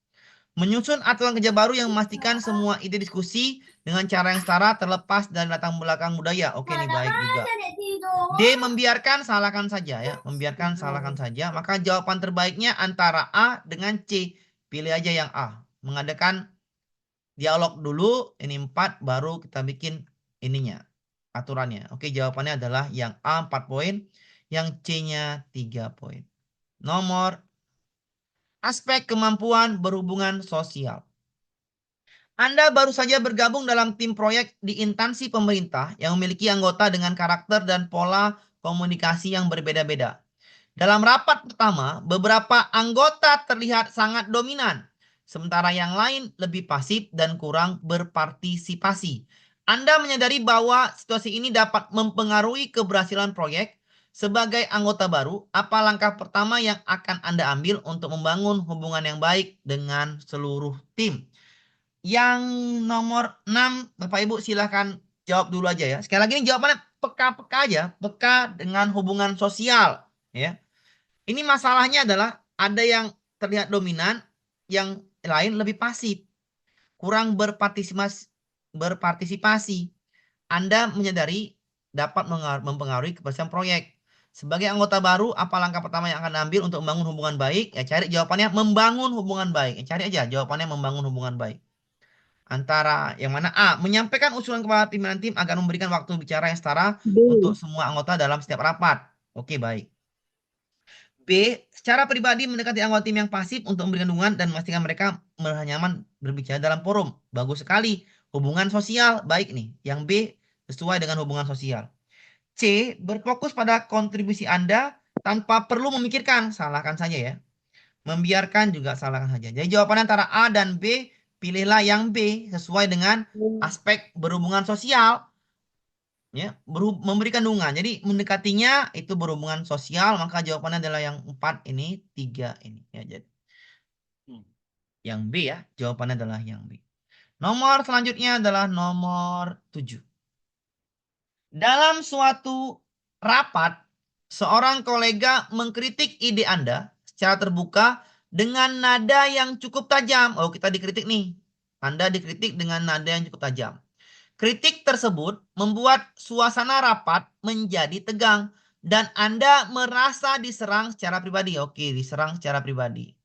Menyusun aturan kerja baru yang memastikan semua ide diskusi dengan cara yang setara terlepas dari latar belakang budaya. Oke, ini baik juga. D. Membiarkan salahkan saja ya. Membiarkan salahkan saja. Maka jawaban terbaiknya antara A dengan C. Pilih aja yang A. Mengadakan dialog dulu, ini 4, baru kita bikin ininya, aturannya. Oke, jawabannya adalah yang A 4 poin, yang C-nya 3 poin. Nomor, aspek kemampuan berhubungan sosial. Anda baru saja bergabung dalam tim proyek di instansi pemerintah yang memiliki anggota dengan karakter dan pola komunikasi yang berbeda-beda. Dalam rapat pertama, beberapa anggota terlihat sangat dominan, sementara yang lain lebih pasif dan kurang berpartisipasi. Anda menyadari bahwa situasi ini dapat mempengaruhi keberhasilan proyek. Sebagai anggota baru, apa langkah pertama yang akan Anda ambil untuk membangun hubungan yang baik dengan seluruh tim? Yang nomor 6, Bapak Ibu silahkan jawab dulu aja ya. Sekali lagi ini jawabannya peka-peka aja, peka dengan hubungan sosial, ya. Ini masalahnya adalah ada yang terlihat dominan, yang lain lebih pasif, kurang berpartisipasi. Anda menyadari dapat mempengaruhi keberhasilan proyek. Sebagai anggota baru, apa langkah pertama yang akan ambil untuk membangun hubungan baik? Ya, cari jawabannya membangun hubungan baik. Ya, cari aja jawabannya membangun hubungan baik. Antara yang mana A. Menyampaikan usulan kepada pimpinan tim agar memberikan waktu bicara yang setara untuk semua anggota dalam setiap rapat. Oke, baik. B. Secara pribadi mendekati anggota tim yang pasif untuk memberikan dukungan dan memastikan mereka merasa nyaman berbicara dalam forum. Bagus sekali. Hubungan sosial. Baik nih. Yang B sesuai dengan hubungan sosial. C. Berfokus pada kontribusi Anda tanpa perlu memikirkan. Salahkan saja ya. Membiarkan juga salahkan saja. Jadi jawabannya antara A dan B. Pilihlah yang B sesuai dengan aspek berhubungan sosial. Ya, memberikan dukungan. Jadi mendekatinya itu berhubungan sosial, maka jawabannya adalah yang 4 ini, 3 ini. Ya, jadi yang B ya, jawabannya adalah yang B. Nomor selanjutnya adalah nomor 7. Dalam suatu rapat, seorang kolega mengkritik ide Anda secara terbuka dengan nada yang cukup tajam. Oh, kita dikritik nih. Anda dikritik dengan nada yang cukup tajam. Kritik tersebut membuat suasana rapat menjadi tegang dan Anda merasa diserang secara pribadi. Oke, diserang secara pribadi.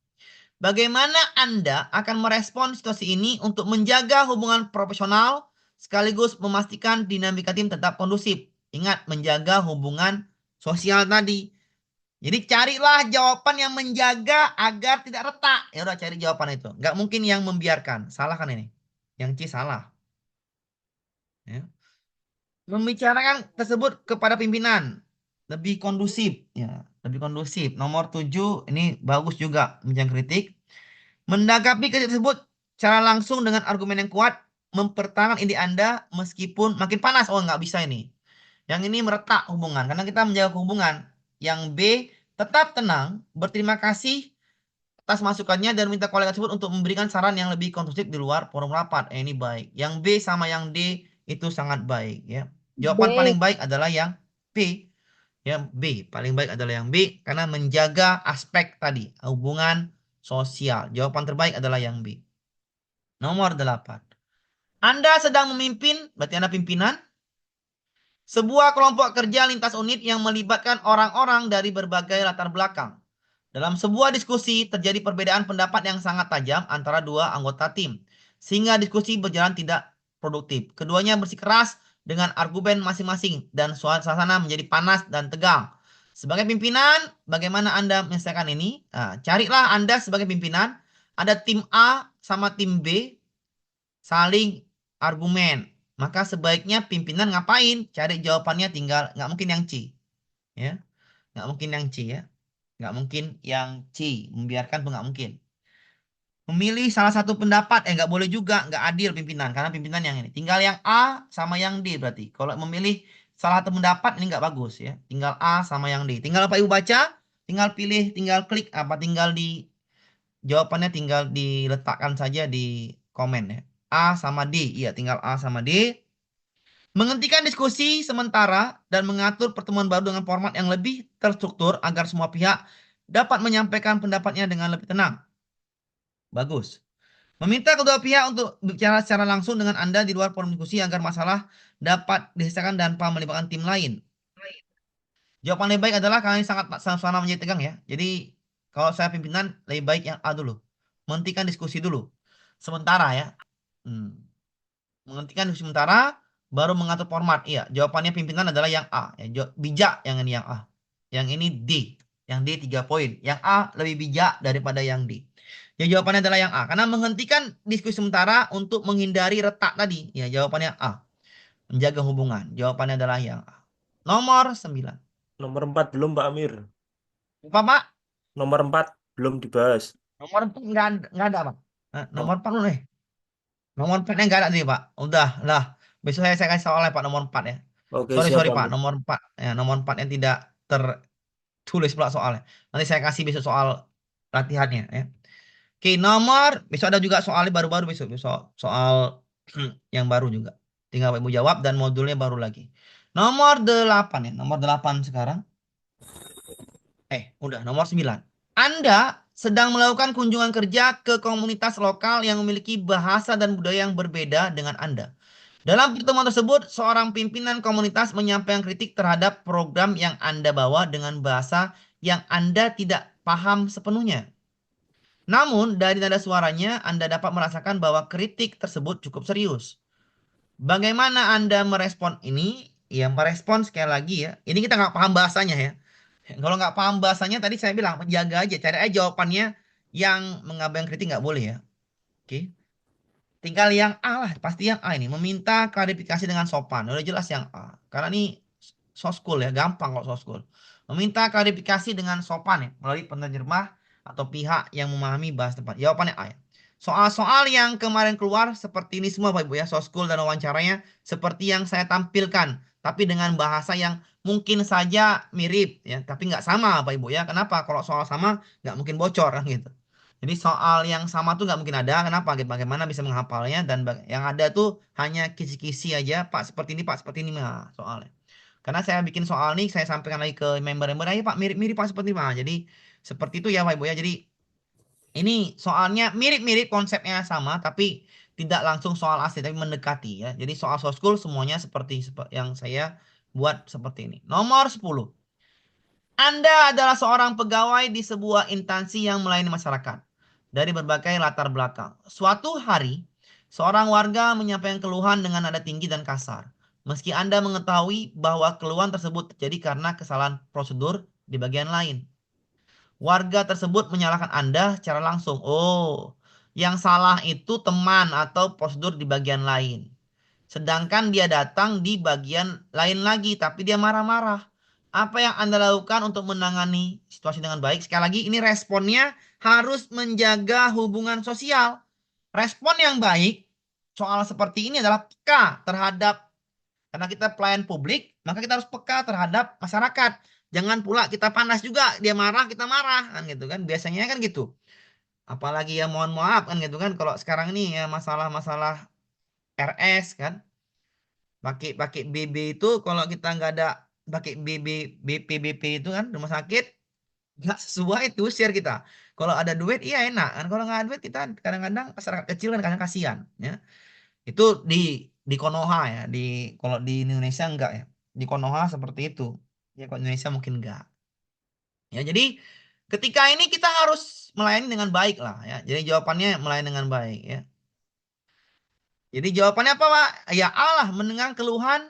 Bagaimana Anda akan merespon situasi ini untuk menjaga hubungan profesional sekaligus memastikan dinamika tim tetap kondusif? Ingat, menjaga hubungan sosial tadi. Jadi carilah jawaban yang menjaga agar tidak retak. Ya udah, cari jawaban itu. Nggak mungkin yang membiarkan. Salah kan ini? Yang C salah. Ya. Membicarakan tersebut kepada pimpinan lebih kondusif ya, lebih kondusif. Nomor 7 ini bagus juga menjang kritik. Menanggapi kritik tersebut secara langsung dengan argumen yang kuat, mempertahankan ide Anda meskipun makin panas. Oh, nggak bisa ini. Yang ini meretak hubungan karena kita menjaga hubungan. Yang B, tetap tenang, berterima kasih atas masukannya dan minta kolega tersebut untuk memberikan saran yang lebih konstruktif di luar forum rapat. Ini baik. Yang B sama yang D itu sangat baik ya. Jawaban paling baik adalah yang B. Yang B paling baik adalah yang B karena menjaga aspek tadi hubungan sosial. Jawaban terbaik adalah yang B. Nomor 8. Anda sedang memimpin, berarti Anda pimpinan, sebuah kelompok kerja lintas unit yang melibatkan orang-orang dari berbagai latar belakang. Dalam sebuah diskusi terjadi perbedaan pendapat yang sangat tajam antara dua anggota tim, sehingga diskusi berjalan tidak produktif. Keduanya bersikeras dengan argumen masing-masing dan suasana menjadi panas dan tegang. Sebagai pimpinan, bagaimana Anda menyelesaikan ini? Nah, carilah Anda sebagai pimpinan, ada tim A sama tim B saling argumen. Maka sebaiknya pimpinan ngapain? Cari jawabannya tinggal, nggak mungkin yang C. Ya, nggak mungkin yang C ya. Nggak mungkin yang C. Membiarkan tuh nggak mungkin. Memilih salah satu pendapat, nggak boleh juga, nggak adil pimpinan. Karena pimpinan yang ini. Tinggal yang A sama yang D berarti. Kalau memilih salah satu pendapat, ini nggak bagus ya. Tinggal A sama yang D. Tinggal Pak Ibu baca, tinggal pilih, tinggal klik apa, tinggal di jawabannya tinggal diletakkan saja di komen ya. A sama D, iya tinggal A sama D. Menghentikan diskusi sementara dan mengatur pertemuan baru dengan format yang lebih terstruktur agar semua pihak dapat menyampaikan pendapatnya dengan lebih tenang. Bagus. Meminta kedua pihak untuk bicara secara langsung dengan Anda di luar forum diskusi agar masalah dapat diselesaikan tanpa melibatkan tim lain. Jawaban lebih baik adalah kalian sangat sama-sama menjadi tegang ya. Jadi kalau saya pimpinan lebih baik yang A dulu. Menghentikan diskusi dulu. Sementara ya. Hmm. Menghentikan diskusi sementara baru mengatur format. Iya, jawabannya pimpinan adalah yang A. Ya, bijak yang ini yang A. Yang ini D. Yang D 3 poin. Yang A lebih bijak daripada yang D. Ya jawabannya adalah yang A. Karena menghentikan diskusi sementara untuk menghindari retak tadi. Ya jawabannya A. Menjaga hubungan. Jawabannya adalah yang A. Nomor 9. Nomor 4 belum Pak Amir. Lupa Pak? Nomor 4 belum dibahas. Nomor 4 nggak ada Pak. Nomor 4 dulu nih. Nomor 4-nya nggak ada nih Pak. Udah lah. Besok saya kasih soalnya Pak nomor 4 ya. Oke, Sorry, siap sorry Pak Pak. Amir. Nomor 4. Ya, nomor 4 yang tidak tertulis pula soalnya. Nanti saya kasih besok soal latihannya ya. Oke, besok ada juga soalnya baru-baru besok. Besok soal yang baru juga. Tinggal Ibu jawab dan modulnya baru lagi. Nomor 8 ya. Nomor 8 sekarang. Udah nomor 9. Anda sedang melakukan kunjungan kerja ke komunitas lokal yang memiliki bahasa dan budaya yang berbeda dengan Anda. Dalam pertemuan tersebut, seorang pimpinan komunitas menyampaikan kritik terhadap program yang Anda bawa dengan bahasa yang Anda tidak paham sepenuhnya. Namun, dari nada suaranya, Anda dapat merasakan bahwa kritik tersebut cukup serius. Bagaimana Anda merespon ini? Ya, merespon sekali lagi ya. Ini kita nggak paham bahasanya ya. Kalau nggak paham bahasanya, tadi saya bilang, jaga aja. Cari aja jawabannya yang mengabaikan kritik nggak boleh ya. Oke. Tinggal yang A lah, pasti yang A ini. Meminta klarifikasi dengan sopan. Udah jelas yang A. Karena ini soskul ya, gampang kok soskul. Meminta klarifikasi dengan sopan ya, melalui penerjemah atau pihak yang memahami bahasa tempat. Jawabannya A ya. Soal-soal yang kemarin keluar seperti ini semua Bapak Ibu ya, soskul dan wawancaranya seperti yang saya tampilkan. Tapi dengan bahasa yang mungkin saja mirip ya, tapi nggak sama Bapak Ibu ya. Kenapa? Kalau soal sama nggak mungkin bocor kan gitu. Jadi soal yang sama tuh nggak mungkin ada. Kenapa? Bagaimana bisa menghafalnya dan yang ada tuh hanya kisi-kisi aja. Pak seperti ini, Pak seperti ini mah soalnya. Karena saya bikin soal nih, saya sampaikan lagi ke member-member, ayo Pak mirip-mirip Pak seperti ini mah. Jadi seperti itu ya Pak Ibu ya. Jadi ini soalnya mirip-mirip konsepnya sama, tapi tidak langsung soal asli, tapi mendekati ya. Jadi soal soft school semuanya seperti yang saya buat seperti ini. Nomor 10. Anda adalah seorang pegawai di sebuah instansi yang melayani masyarakat dari berbagai latar belakang. Suatu hari, seorang warga menyampaikan keluhan dengan nada tinggi dan kasar. Meski Anda mengetahui bahwa keluhan tersebut terjadi karena kesalahan prosedur di bagian lain. Warga tersebut menyalahkan Anda secara langsung. Oh, yang salah itu teman atau prosedur di bagian lain. Sedangkan dia datang di bagian lain lagi, tapi dia marah-marah. Apa yang Anda lakukan untuk menangani situasi dengan baik? Sekali lagi, ini responnya harus menjaga hubungan sosial. Respon yang baik soal seperti ini adalah peka terhadap, karena kita pelayan publik, maka kita harus peka terhadap masyarakat. Jangan pula kita panas juga, dia marah, kita marah, kan gitu kan. Biasanya kan gitu. Apalagi ya mohon maaf kan gitu kan. Kalau sekarang ini ya masalah-masalah RS kan. Pakai BB itu kalau kita nggak ada pakai BPBP itu kan rumah sakit nggak sesuai itu share kita. Kalau ada duit iya enak kan. Kalau nggak ada duit kita kadang-kadang masyarakat kecil kan kadang kasihan ya. Itu di Konoha ya. Kalau di Indonesia enggak ya. Di Konoha seperti itu. Ya kalau Indonesia mungkin enggak. Ya jadi ketika ini kita harus melayani dengan baik lah ya. Jadi jawabannya melayani dengan baik ya. Jadi jawabannya apa Pak? Ya Allah mendengar keluhan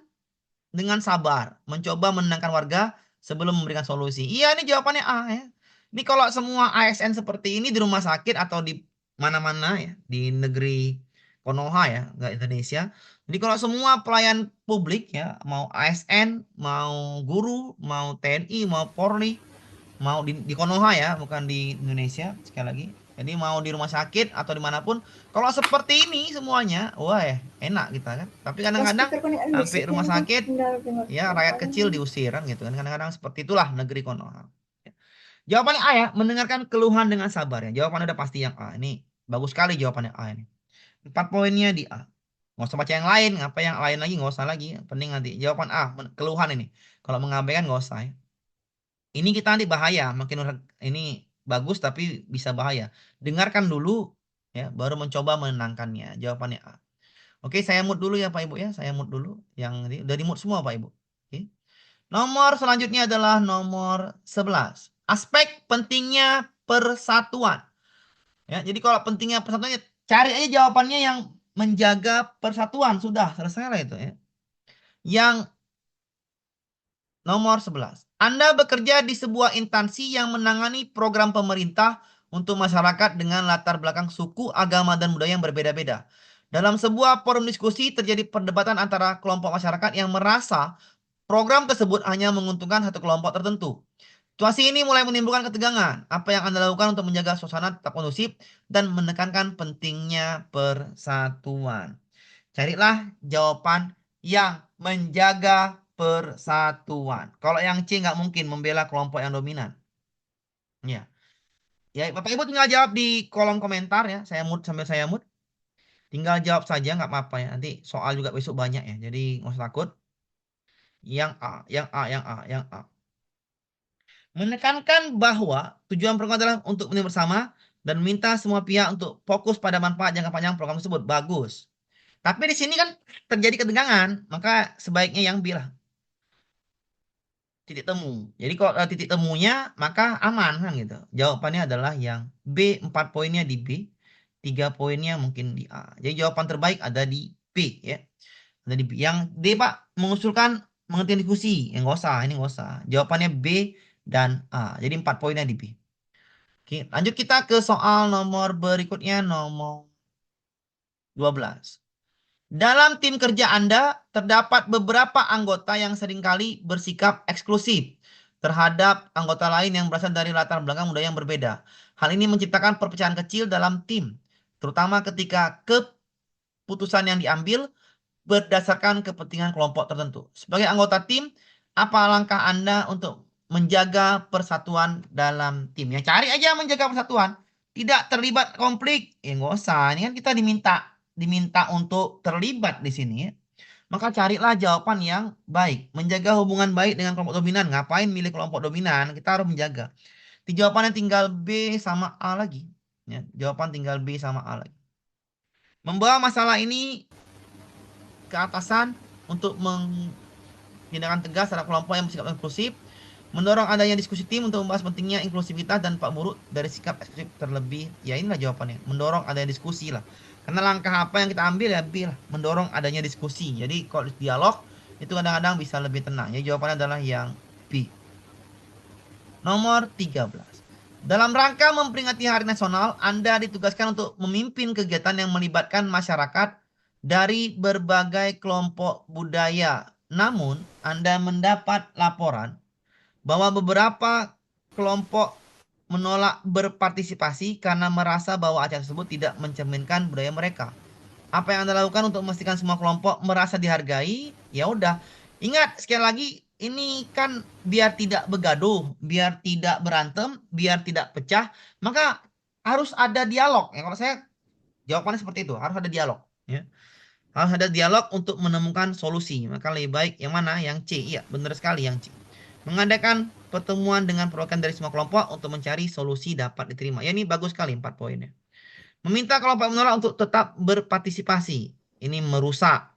dengan sabar, mencoba menenangkan warga sebelum memberikan solusi. Iya, ini jawabannya A ya. Ini kalau semua ASN seperti ini di rumah sakit atau di mana-mana ya, di negeri Konoha ya, nggak Indonesia. Jadi kalau semua pelayan publik ya, mau ASN, mau guru, mau TNI, mau Polri, mau di Konoha ya, bukan di Indonesia sekali lagi. Jadi mau di rumah sakit atau dimanapun, kalau seperti ini semuanya, wah ya enak kita kan. Tapi kadang-kadang sampai rumah sakit, ya rakyat kecil diusir kan gitu kan. Kadang-kadang seperti itulah negeri Konoha. Jawabannya A ya, mendengarkan keluhan dengan sabar ya. Jawabannya udah pasti yang A. Ini bagus sekali jawabannya A ini. 4 poinnya di A. Nggak usah baca yang lain, ngapa yang lain lagi, nggak usah lagi. Penting nanti jawaban A, keluhan ini. Kalau mengabaikan nggak usah ya. Ini kita nanti bahaya, makin ini bagus tapi bisa bahaya. Dengarkan dulu ya, baru mencoba menenangkannya. Jawabannya A. Oke, saya mute dulu ya Pak Ibu ya. Saya mute dulu. Yang ini udah di mute semua Pak Ibu. Oke. Nomor selanjutnya adalah nomor 11. Aspek pentingnya persatuan. Ya, jadi kalau pentingnya persatuannya cari aja jawabannya yang menjaga persatuan. Sudah selesai lah itu ya. Yang nomor 11. Anda bekerja di sebuah instansi yang menangani program pemerintah untuk masyarakat dengan latar belakang suku, agama, dan budaya yang berbeda-beda. Dalam sebuah forum diskusi terjadi perdebatan antara kelompok masyarakat yang merasa program tersebut hanya menguntungkan satu kelompok tertentu. Situasi ini mulai menimbulkan ketegangan. Apa yang Anda lakukan untuk menjaga suasana tetap kondusif dan menekankan pentingnya persatuan? Carilah jawaban yang menjaga persatuan. Kalau yang C nggak mungkin membela kelompok yang dominan. Ya. Ya, Bapak Ibu tinggal jawab di kolom komentar ya. Saya mute sambil saya mute. Tinggal jawab saja nggak apa-apa ya. Nanti soal juga besok banyak ya. Jadi nggak usah takut. Yang A, yang A, yang A, yang A. Menekankan bahwa tujuan program adalah untuk menemui bersama dan minta semua pihak untuk fokus pada manfaat jangka panjang program tersebut. Bagus. Tapi di sini kan terjadi ketegangan, maka sebaiknya yang B lah, titik temu. Jadi kalau titik temunya maka aman kan gitu. Jawabannya adalah yang B, 4 poinnya di B, 3 poinnya mungkin di A. Jadi jawaban terbaik ada di B ya. Ada di B. Yang D Pak mengusulkan pengertian diskusi. Yang nggak usah, ini nggak usah. Jawabannya B dan A. Jadi 4 poinnya di B. Oke, lanjut kita ke soal nomor berikutnya, nomor 12. Dalam tim kerja Anda, terdapat beberapa anggota yang seringkali bersikap eksklusif terhadap anggota lain yang berasal dari latar belakang budaya yang berbeda. Hal ini menciptakan perpecahan kecil dalam tim, terutama ketika keputusan yang diambil berdasarkan kepentingan kelompok tertentu. Sebagai anggota tim, apa langkah Anda untuk menjaga persatuan dalam tim? Ya, cari aja menjaga persatuan. Tidak terlibat konflik. Ya, nggak usah. Ini kan kita diminta untuk terlibat di sini ya. Maka carilah jawaban yang baik. Menjaga hubungan baik dengan kelompok dominan. Ngapain milih kelompok dominan? Kita harus menjaga. Di jawabannya tinggal B sama A lagi. Ya, jawaban tinggal B sama A lagi. Membawa masalah ini ke atasan untuk tindakan tegas terhadap kelompok yang bersikap inklusif, mendorong adanya diskusi tim untuk membahas pentingnya inklusivitas dan dampak buruk dari sikap eksklusif terlebih. Ya inilah jawabannya, mendorong adanya diskusi lah. Karena langkah apa yang kita ambil ya B lah, mendorong adanya diskusi. Jadi kalau dialog itu kadang-kadang bisa lebih tenang. Ya jawabannya adalah yang B. Nomor 13. Dalam rangka memperingati Hari Nasional, Anda ditugaskan untuk memimpin kegiatan yang melibatkan masyarakat dari berbagai kelompok budaya. Namun, Anda mendapat laporan bahwa beberapa kelompok menolak berpartisipasi karena merasa bahwa acara tersebut tidak mencerminkan budaya mereka. Apa yang Anda lakukan untuk memastikan semua kelompok merasa dihargai? Ya udah. Ingat sekali lagi ini kan biar tidak bergaduh, biar tidak berantem, biar tidak pecah, maka harus ada dialog. Ya kalau saya jawabannya seperti itu, harus ada dialog, ya. Harus ada dialog untuk menemukan solusi. Maka lebih baik yang mana? Yang C. Iya, benar sekali yang C. Mengadakan pertemuan dengan perwakilan dari semua kelompok untuk mencari solusi dapat diterima. Ya ini bagus sekali 4 poinnya. Meminta kelompok menolak untuk tetap berpartisipasi. Ini merusak.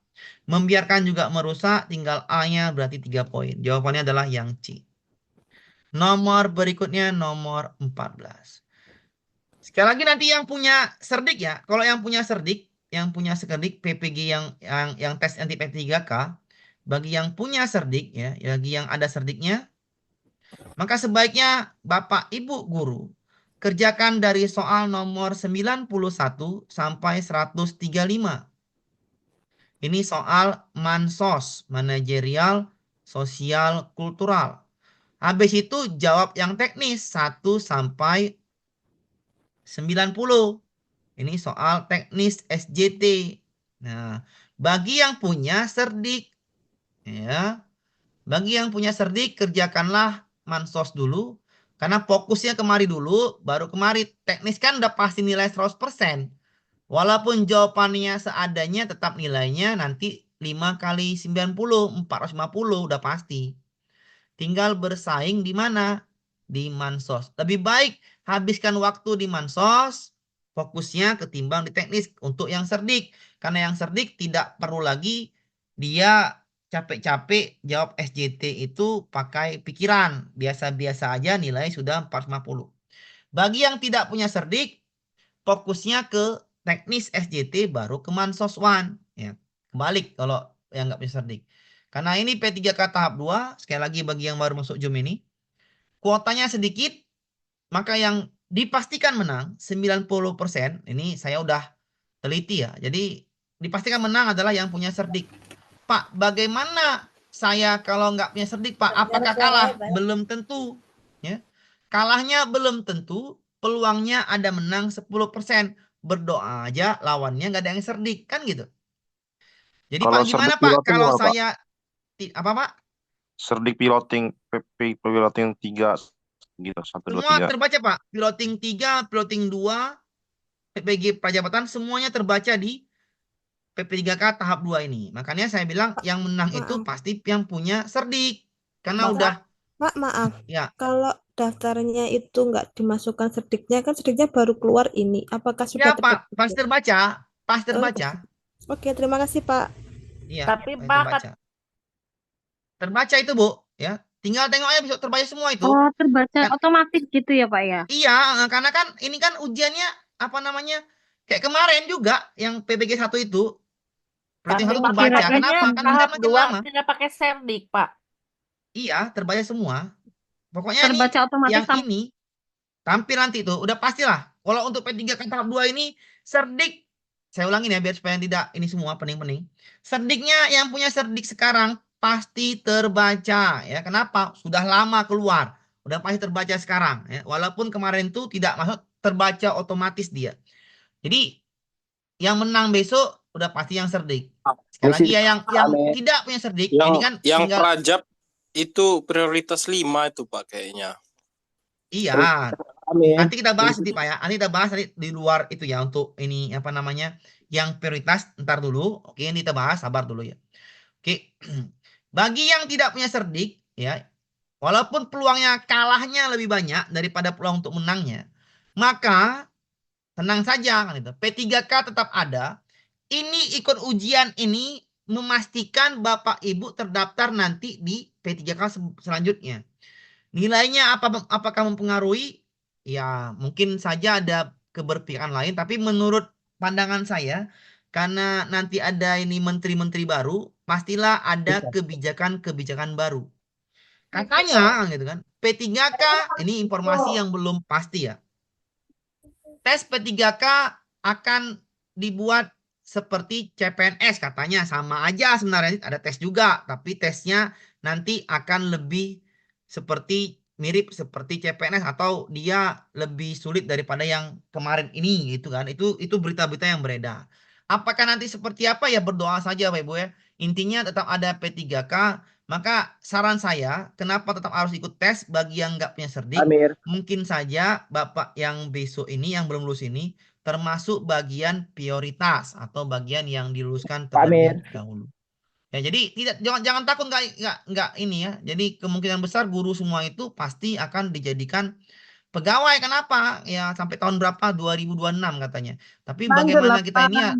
Membiarkan juga merusak, tinggal A-nya berarti 3 poin. Jawabannya adalah yang C. Nomor berikutnya nomor 14. Sekali lagi nanti yang punya serdik ya. Kalau yang punya serdik, PPG yang tes anti P3K, bagi yang punya serdik ya, bagi yang ada serdiknya, Maka sebaiknya Bapak Ibu guru kerjakan dari soal nomor 91 sampai 135. Ini soal mansos, manajerial, sosial, kultural. Habis itu jawab yang teknis 1 sampai 90. Ini soal teknis SJT. Nah, bagi yang punya cerdik, ya, bagi yang punya cerdik kerjakanlah mansos dulu. Karena fokusnya kemari dulu, baru kemari. Teknis kan udah pasti nilai 100%. Walaupun jawabannya seadanya tetap nilainya nanti 5 kali 90, 450 udah pasti. Tinggal bersaing di mana? Di Mansos. Lebih baik habiskan waktu di Mansos, fokusnya ketimbang di teknis untuk yang cerdik. Karena yang cerdik tidak perlu lagi dia capek-capek jawab SJT itu pakai pikiran. Biasa-biasa aja nilai sudah 450. Bagi yang tidak punya cerdik, fokusnya ke teknis SJT baru ke Mansos One. Ya, kebalik kalau yang nggak punya cerdik. Karena ini P3K tahap 2, sekali lagi bagi yang baru masuk Zoom ini, kuotanya sedikit, maka yang dipastikan menang 90%, ini saya udah teliti ya. Jadi dipastikan menang adalah yang punya cerdik. Pak, bagaimana saya kalau nggak punya cerdik, Pak? Apakah kalah? Belum tentu. Ya. Kalahnya belum tentu, peluangnya ada menang 10%. Berdoa aja lawannya nggak ada yang cerdik, kan gitu. Jadi Pak, Kalau gimana cerdik Pak piloting kalau apa, Pak? saya apa Pak? Cerdik piloting, piloting 3 gitu, 1, 2, Semua 3. terbaca Pak. Piloting 3, piloting 2, PPG Prajabatan semuanya terbaca di PP3K tahap 2 ini. Makanya saya bilang yang menang itu Maaf, pasti yang punya cerdik. Karena Pak. udah Pak, maaf. ya, Kalau daftarnya itu nggak dimasukkan serdiknya, kan serdiknya baru keluar ini. Apakah ya sudah Pak, terdapat? pasti terbaca, pasti Oh, terbaca. oke, terima kasih, Pak. Iya, Tapi pasti Pak, terbaca. Terbaca itu, Bu, ya. Tinggal tengok aja bisa terbaca semua itu. oh terbaca Kan otomatis gitu ya Pak ya? iya, karena kan ini kan ujiannya apa namanya? Kayak kemarin juga yang PBG 1 itu, piloting Tapi 1 maksud terbaca. katanya Kenapa? Kan ujian tahap makin 2 lama. tidak pakai serdik, Pak. Iya, terbaca semua. Pokoknya ini Terbaca otomatis yang ini tampil nanti tuh, udah pastilah. Kalau untuk P3 kan tahap 2 ini, cerdik, saya ulangin ya biar supaya tidak ini semua pening-pening. Cerdiknya yang punya cerdik sekarang pasti terbaca ya. Kenapa? Sudah lama keluar. Udah pasti terbaca sekarang ya. Walaupun kemarin tuh tidak masuk terbaca otomatis dia. Jadi yang menang besok udah pasti yang cerdik. Sekali lagi ya yang tidak punya cerdik, ini kan Yang tinggal Prajab itu prioritas 5 itu Pak kayaknya. iya. Nanti kita bahas nanti Pak ya. Nanti kita bahas nanti di luar itu ya untuk ini apa namanya yang prioritas ntar dulu. Oke, ini kita bahas sabar dulu ya. Oke. Bagi yang tidak punya cerdik ya, walaupun peluangnya kalahnya lebih banyak daripada peluang untuk menangnya, maka tenang saja kan itu. P3K tetap ada. Ini ikut ujian ini memastikan Bapak Ibu terdaftar nanti di P3K selanjutnya. Nilainya apakah mempengaruhi? Ya, mungkin saja ada keberpihakan lain, tapi menurut pandangan saya, karena nanti ada ini menteri-menteri baru, pastilah ada kebijakan-kebijakan baru. Katanya gitu kan, P3K ini informasi yang belum pasti ya. Tes P3K akan dibuat seperti CPNS katanya, sama aja sebenarnya ada tes juga, tapi tesnya nanti akan lebih seperti mirip seperti CPNS atau dia lebih sulit daripada yang kemarin ini gitu kan. Itu berita-berita yang beredar. Apakah nanti seperti apa ya berdoa saja Bapak Ibu ya. Intinya tetap ada P3K. Maka saran saya, kenapa tetap harus ikut tes bagi yang nggak punya cerdik? Mungkin saja Bapak yang besok ini, yang belum lulus ini, termasuk bagian prioritas atau bagian yang diluluskan terlebih dahulu. Ya, jadi jangan takut nggak ini ya. Jadi kemungkinan besar guru semua itu pasti akan dijadikan pegawai. Kenapa? Ya sampai tahun berapa? 2026 katanya. Tapi bagaimana kita ini ya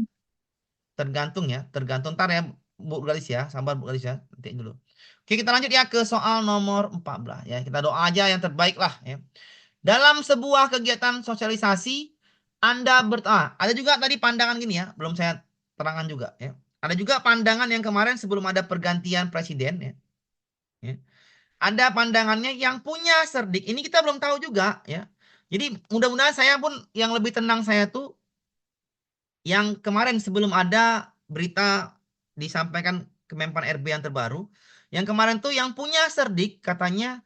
tergantung ya, tergantung ntar ya Bu Galis ya, sabar Bu Galis ya, nanti dulu. Oke, kita lanjut ya ke soal nomor 14 ya. Kita doa aja yang terbaik lah ya. Dalam sebuah kegiatan sosialisasi ada juga tadi pandangan gini ya, belum saya terangkan juga ya. Ada juga pandangan yang kemarin sebelum ada pergantian presiden ya. Ya. ada pandangannya yang punya cerdik. Ini kita belum tahu juga ya. Jadi mudah-mudahan saya pun yang lebih tenang saya tuh yang kemarin sebelum ada berita disampaikan ke Menpan RB yang terbaru. Yang kemarin tuh yang punya cerdik katanya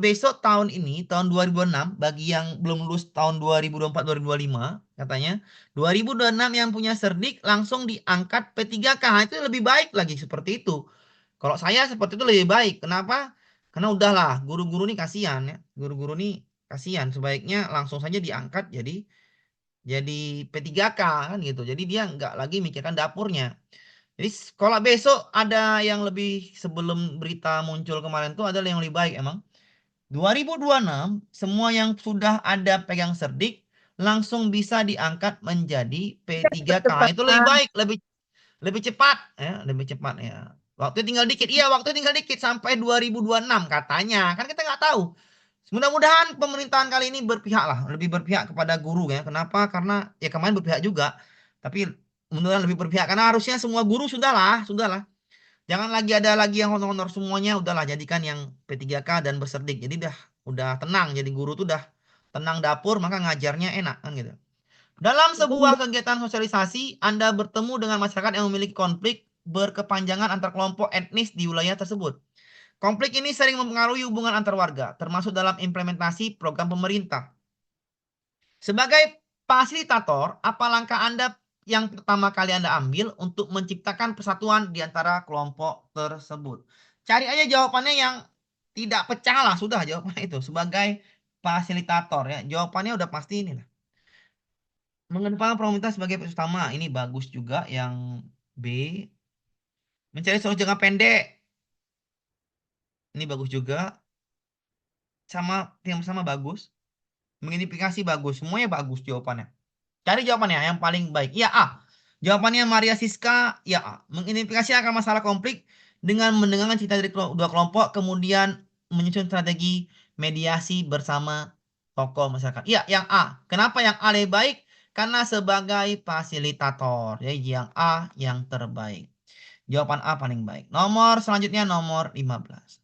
besok tahun ini, tahun 2026, bagi yang belum lulus tahun 2024-2025, katanya 2026 yang punya cerdik langsung diangkat P3K. Nah, itu lebih baik lagi seperti itu. Kalau saya seperti itu lebih baik. Kenapa? Karena udahlah, guru-guru ini kasihan ya. Guru-guru ini kasihan. Sebaiknya langsung saja diangkat jadi P3K kan gitu. Jadi dia nggak lagi mikirkan dapurnya. Jadi kalau besok ada yang lebih sebelum berita muncul kemarin tuh adalah yang lebih baik emang. 2026 semua yang sudah ada pegang cerdik langsung bisa diangkat menjadi P3K. Nah, itu lebih baik, lebih cepat ya, lebih cepat ya. Waktu tinggal dikit. Iya, waktu tinggal dikit sampai 2026 katanya. Kan kita nggak tahu. Mudah-mudahan pemerintahan kali ini berpihak lah, lebih berpihak kepada guru ya. Kenapa? Karena ya kemarin berpihak juga. Tapi mudah-mudahan lebih berpihak karena harusnya semua guru sudahlah, sudahlah. Jangan lagi ada lagi yang honor-honor semuanya, udahlah jadikan yang P3K dan berserdik. Jadi udah tenang, jadi guru tuh udah tenang dapur, maka ngajarnya enak kan gitu. Dalam sebuah kegiatan sosialisasi, Anda bertemu dengan masyarakat yang memiliki konflik berkepanjangan antar kelompok etnis di wilayah tersebut. Konflik ini sering mempengaruhi hubungan antar warga, termasuk dalam implementasi program pemerintah. Sebagai fasilitator, apa langkah Anda yang pertama kali Anda ambil untuk menciptakan persatuan di antara kelompok tersebut? Cari aja jawabannya yang tidak pecah lah, sudah jawabannya itu. Sebagai fasilitator ya, jawabannya udah pasti ini lah. Mengedepankan pemerintah sebagai prioritas utama, ini bagus juga. Yang B, mencari solusi jangka pendek, ini bagus juga. Sama yang sama bagus. Mengidentifikasi bagus, semuanya bagus jawabannya. Cari jawabannya yang paling baik. Ya A. Jawabannya Maria Siska, ya A. Mengidentifikasi akar masalah konflik dengan mendengarkan cerita dari dua kelompok, kemudian menyusun strategi mediasi bersama tokoh masyarakat. Ya, yang A. Kenapa yang A lebih baik? Karena sebagai fasilitator. Jadi yang A yang terbaik. Jawaban A paling baik. Nomor selanjutnya nomor 15.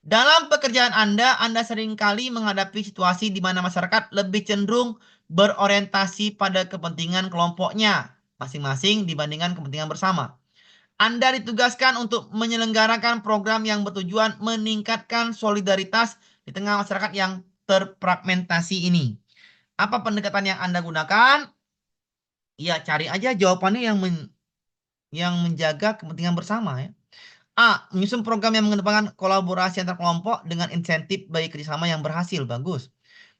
Dalam pekerjaan Anda seringkali menghadapi situasi di mana masyarakat lebih cenderung berorientasi pada kepentingan kelompoknya masing-masing dibandingkan kepentingan bersama. Anda ditugaskan untuk menyelenggarakan program yang bertujuan meningkatkan solidaritas di tengah masyarakat yang terfragmentasi ini. Apa pendekatan yang Anda gunakan? Ya, cari aja jawabannya yang menjaga kepentingan bersama ya. A. Menyusun program yang mengedepankan kolaborasi antar kelompok dengan insentif bagi kerjasama yang berhasil. Bagus.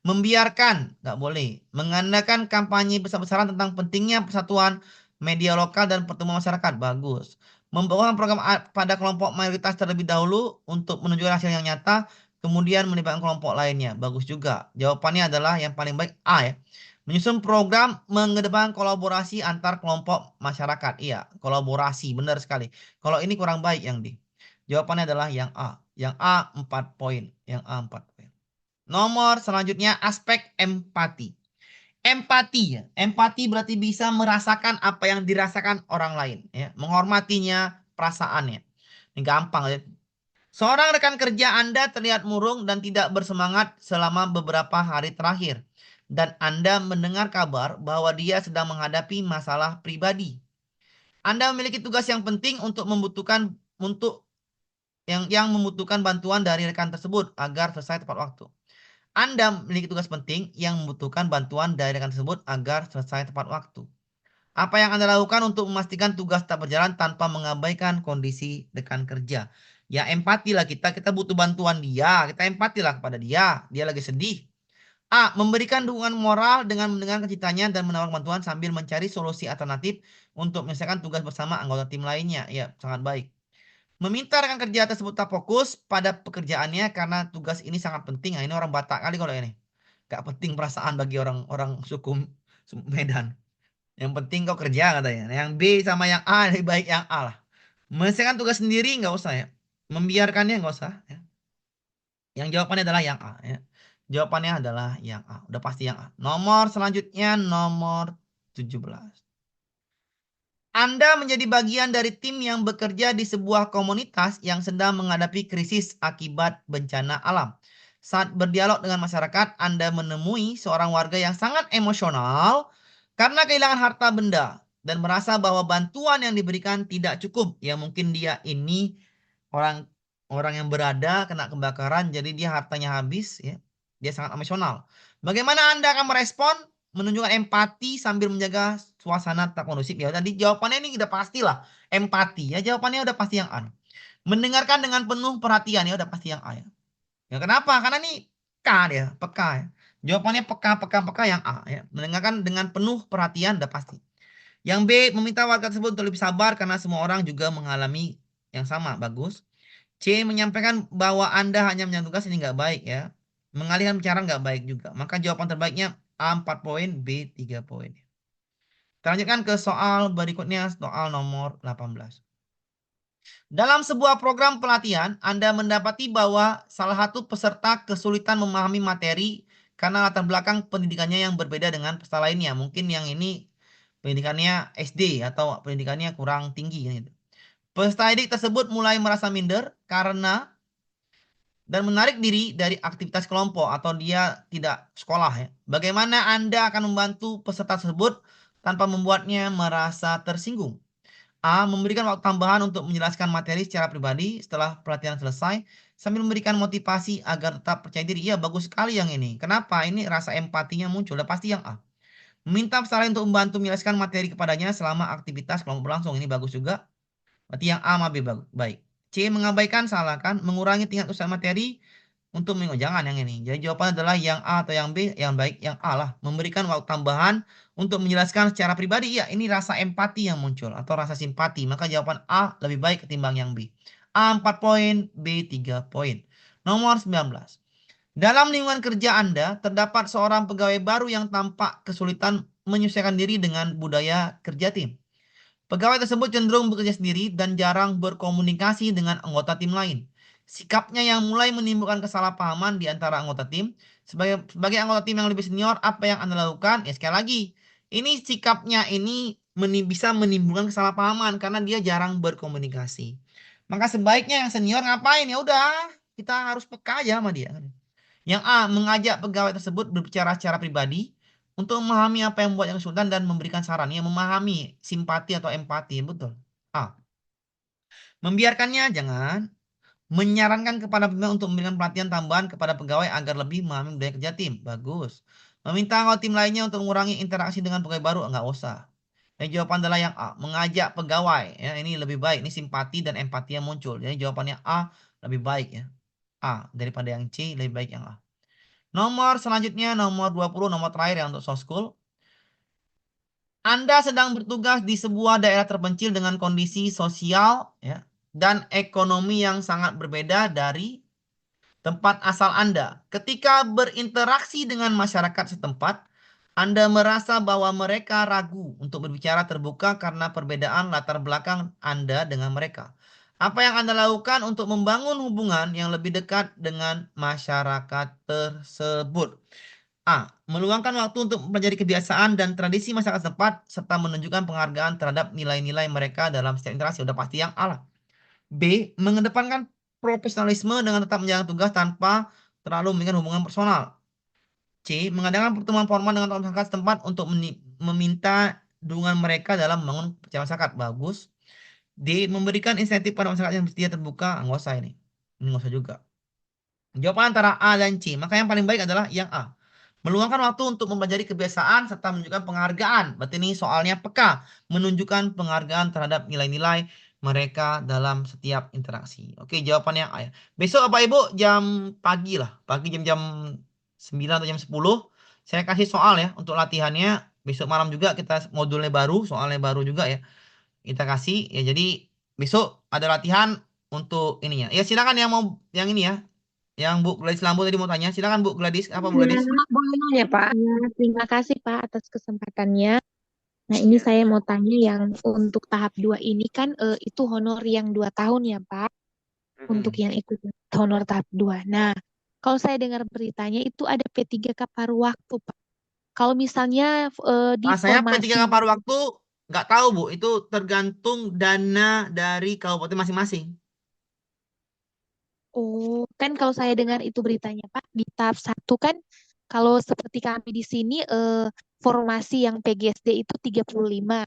Membiarkan. Nggak boleh. Mengandalkan kampanye besar-besaran tentang pentingnya persatuan media lokal dan pertemuan masyarakat. Bagus. Membawakan program pada kelompok mayoritas terlebih dahulu untuk menunjukkan hasil yang nyata. Kemudian melibatkan kelompok lainnya. Bagus juga. Jawabannya adalah yang paling baik A ya. Menyusun program mengedepankan kolaborasi antar kelompok masyarakat. Iya, kolaborasi. Benar sekali. Kalau ini kurang baik yang D. Jawabannya adalah yang A. Yang A 4 poin. Yang A 4 poin. Nomor selanjutnya aspek empati. Empati ya. Empati berarti bisa merasakan apa yang dirasakan orang lain. Ya. Menghormatinya, perasaannya. Ini gampang ya. Seorang rekan kerja Anda terlihat murung dan tidak bersemangat selama beberapa hari terakhir. Dan Anda mendengar kabar bahwa dia sedang menghadapi masalah pribadi. Anda memiliki tugas yang penting untuk yang membutuhkan bantuan dari rekan tersebut agar selesai tepat waktu. Anda memiliki tugas penting yang membutuhkan bantuan dari rekan tersebut agar selesai tepat waktu. Apa yang Anda lakukan untuk memastikan tugas tak berjalan tanpa mengabaikan kondisi rekan kerja? Ya empati lah kita butuh bantuan dia, kita empati lah kepada dia lagi sedih. A. Memberikan dukungan moral dengan mendengarkan ceritanya dan menawarkan bantuan sambil mencari solusi alternatif untuk menyelesaikan tugas bersama anggota tim lainnya. Ya, sangat baik. Meminta rekan kerja tersebut tak fokus pada pekerjaannya karena tugas ini sangat penting. Nah, ini orang Batak kali kalau ini. Gak penting perasaan bagi orang suku Medan. Yang penting kau kerja katanya. Yang B sama yang A lebih baik yang A lah. Menyelesaikan tugas sendiri nggak usah ya. Membiarkannya nggak usah ya. Yang jawabannya adalah yang A ya. Jawabannya adalah yang A. Udah pasti yang A. Nomor selanjutnya nomor 17. Anda menjadi bagian dari tim yang bekerja di sebuah komunitas yang sedang menghadapi krisis akibat bencana alam. Saat berdialog dengan masyarakat, Anda menemui seorang warga yang sangat emosional karena kehilangan harta benda dan merasa bahwa bantuan yang diberikan tidak cukup. Ya mungkin dia ini orang orang yang berada kena kebakaran, jadi dia hartanya habis, ya. Dia sangat emosional. Bagaimana Anda akan merespon? Menunjukkan empati sambil menjaga suasana tak kondusif. Ya tadi jawabannya ini udah pastilah empati, ya. Jawabannya udah pasti yang A. Mendengarkan dengan penuh perhatian, ya udah pasti yang A, ya. Ya kenapa? Karena ini peka dia, peka, ya. Jawabannya peka yang A, ya. Mendengarkan dengan penuh perhatian udah pasti. Yang B, meminta warga tersebut untuk lebih sabar karena semua orang juga mengalami yang sama. Bagus. C, menyampaikan bahwa Anda hanya menyangkut tugas, ini nggak baik, ya. Mengalihkan bicara nggak baik juga. Maka jawaban terbaiknya A 4 poin, B 3 poin. Kita lanjutkan ke soal berikutnya, soal nomor 18. Dalam sebuah program pelatihan, Anda mendapati bahwa salah satu peserta kesulitan memahami materi karena latar belakang pendidikannya yang berbeda dengan peserta lainnya. Mungkin yang ini pendidikannya SD atau pendidikannya kurang tinggi, gitu. Peserta didik tersebut mulai merasa minder karena dan menarik diri dari aktivitas kelompok atau dia tidak sekolah, ya. Bagaimana Anda akan membantu peserta tersebut tanpa membuatnya merasa tersinggung? A. Memberikan waktu tambahan untuk menjelaskan materi secara pribadi setelah pelatihan selesai sambil memberikan motivasi agar tetap percaya diri. Iya, bagus sekali yang ini. Kenapa? Ini rasa empatinya muncul. Udah pasti yang A. Meminta peserta lain untuk membantu menjelaskan materi kepadanya selama aktivitas kelompok berlangsung. Ini bagus juga. Berarti yang A sama B baik. C. Mengabaikan, salahkan, mengurangi tingkat usaha materi untuk jangan yang ini. Jadi jawaban adalah yang A atau yang B, yang baik yang A lah. Memberikan waktu tambahan untuk menjelaskan secara pribadi. Ya, ini rasa empati yang muncul atau rasa simpati. Maka jawaban A lebih baik ketimbang yang B. A 4 poin, B 3 poin. Nomor 19. Dalam lingkungan kerja Anda, terdapat seorang pegawai baru yang tampak kesulitan menyesuaikan diri dengan budaya kerja tim. Pegawai tersebut cenderung bekerja sendiri dan jarang berkomunikasi dengan anggota tim lain. Sikapnya yang mulai menimbulkan kesalahpahaman di antara anggota tim. Sebagai anggota tim yang lebih senior, apa yang Anda lakukan? Ya sekali lagi, ini sikapnya ini bisa menimbulkan kesalahpahaman karena dia jarang berkomunikasi. Maka sebaiknya yang senior ngapain? Ya udah, kita harus peka aja sama dia. Yang A, mengajak pegawai tersebut berbicara secara pribadi untuk memahami apa yang membuatnya kesulitan dan memberikan saran. Yang memahami, simpati atau empati, betul. A. Membiarkannya, jangan. Menyarankan kepada pimpinan untuk memberikan pelatihan tambahan kepada pegawai agar lebih memahami budaya kerja tim. Bagus. Meminta anggota tim lainnya untuk mengurangi interaksi dengan pegawai baru. Enggak usah. Dan jawaban adalah yang A. Mengajak pegawai. Ya, ini lebih baik. Ini simpati dan empati yang muncul. Jadi jawabannya A lebih baik, ya. A daripada yang C lebih baik yang A. Nomor selanjutnya, nomor 20, nomor terakhir ya untuk soft school. Anda sedang bertugas di sebuah daerah terpencil dengan kondisi sosial, ya, dan ekonomi yang sangat berbeda dari tempat asal Anda. Ketika berinteraksi dengan masyarakat setempat, Anda merasa bahwa mereka ragu untuk berbicara terbuka karena perbedaan latar belakang Anda dengan mereka. Apa yang Anda lakukan untuk membangun hubungan yang lebih dekat dengan masyarakat tersebut? A. Meluangkan waktu untuk mempelajari kebiasaan dan tradisi masyarakat setempat serta menunjukkan penghargaan terhadap nilai-nilai mereka dalam setiap interaksi. Udah pasti yang A lah. B. Mengedepankan profesionalisme dengan tetap menjalankan tugas tanpa terlalu memberikan hubungan personal. C. Mengadakan pertemuan formal dengan tokoh masyarakat setempat untuk meminta dukungan mereka dalam membangun percaya masyarakat. Bagus. D. Memberikan insentif pada masyarakat yang bersedia terbuka. Nggak usah ini. Ini nggak usah juga. Jawaban antara A dan C. Maka yang paling baik adalah yang A. Meluangkan waktu untuk mempelajari kebiasaan serta menunjukkan penghargaan. Berarti ini soalnya peka. Menunjukkan penghargaan terhadap nilai-nilai mereka dalam setiap interaksi. Oke, jawabannya A ya. Besok Bapak Ibu jam pagi lah. Pagi jam-jam 9 atau jam 10. Saya kasih soal ya untuk latihannya. Besok malam juga kita modulnya baru. Soalnya baru juga ya. Kita kasih. Ya jadi besok ada latihan untuk ininya. Ya silakan yang mau yang ini ya. Yang Bu Gladys Lambo tadi mau tanya. Silakan Bu Gladys. Apa Bu Gladys? Boleh nanya, Pak? Ya, terima kasih Pak atas kesempatannya. Nah, ini saya mau tanya yang untuk tahap 2 ini kan itu honor yang 2 tahun ya, Pak. Untuk yang ikut honor tahap 2. Nah, kalau saya dengar beritanya itu ada P3K paruh waktu, Pak. Kalau misalnya di Saya formasi P3K paruh waktu Nggak tahu, Bu. Itu tergantung dana dari kabupaten masing-masing. Oh, kan kalau saya dengar itu beritanya, Pak, di tahap 1 kan kalau seperti kami di sini formasi yang PGSD itu 35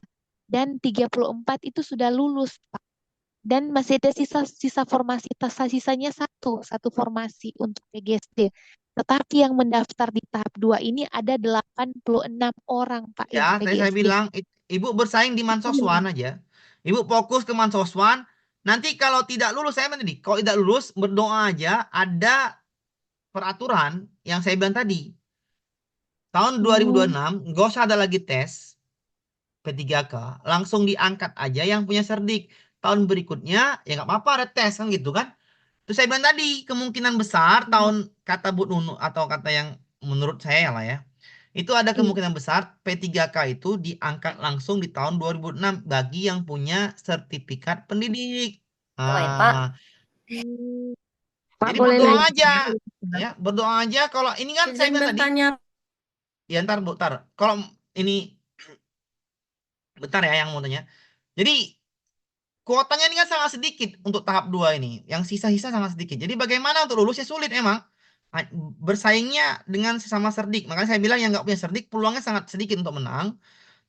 dan 34 itu sudah lulus, Pak. Dan masih ada sisa formasi, sisanya satu formasi untuk PGSD. Tetapi yang mendaftar di tahap 2 ini ada 86 orang, Pak, yang Ya, saya PGSD. bilang, Ibu bersaing di Mansoswan aja. Ibu fokus ke Mansoswan. Nanti kalau tidak lulus, saya bilang tadi, kalau tidak lulus, berdoa aja. Ada peraturan yang saya bilang tadi. Tahun 2026, nggak usah ada lagi tes P3K. Langsung diangkat aja yang punya cerdik. Tahun berikutnya, ya nggak apa-apa ada tes, kan gitu kan. Terus saya bilang tadi, kemungkinan besar tahun, kata Bu Nunu, atau kata yang menurut saya lah ya. Itu ada kemungkinan besar P3K itu diangkat langsung di tahun 2006 bagi yang punya sertifikat pendidik. Baik, Pak. Ah, Pak, jadi boleh berdoa lanjut. aja, ya berdoa aja. Kalau ini kan saya Izin bilang tadi, bertanya, ya ntar Bu, ntar. Kalau ini, bentar ya yang mau tanya. Jadi kuotanya ini kan sangat sedikit untuk tahap 2 ini. Yang sisa-sisa sangat sedikit. Jadi bagaimana untuk lulusnya sulit emang. Bersaingnya dengan sesama cerdik. Makanya saya bilang yang nggak punya cerdik peluangnya sangat sedikit untuk menang.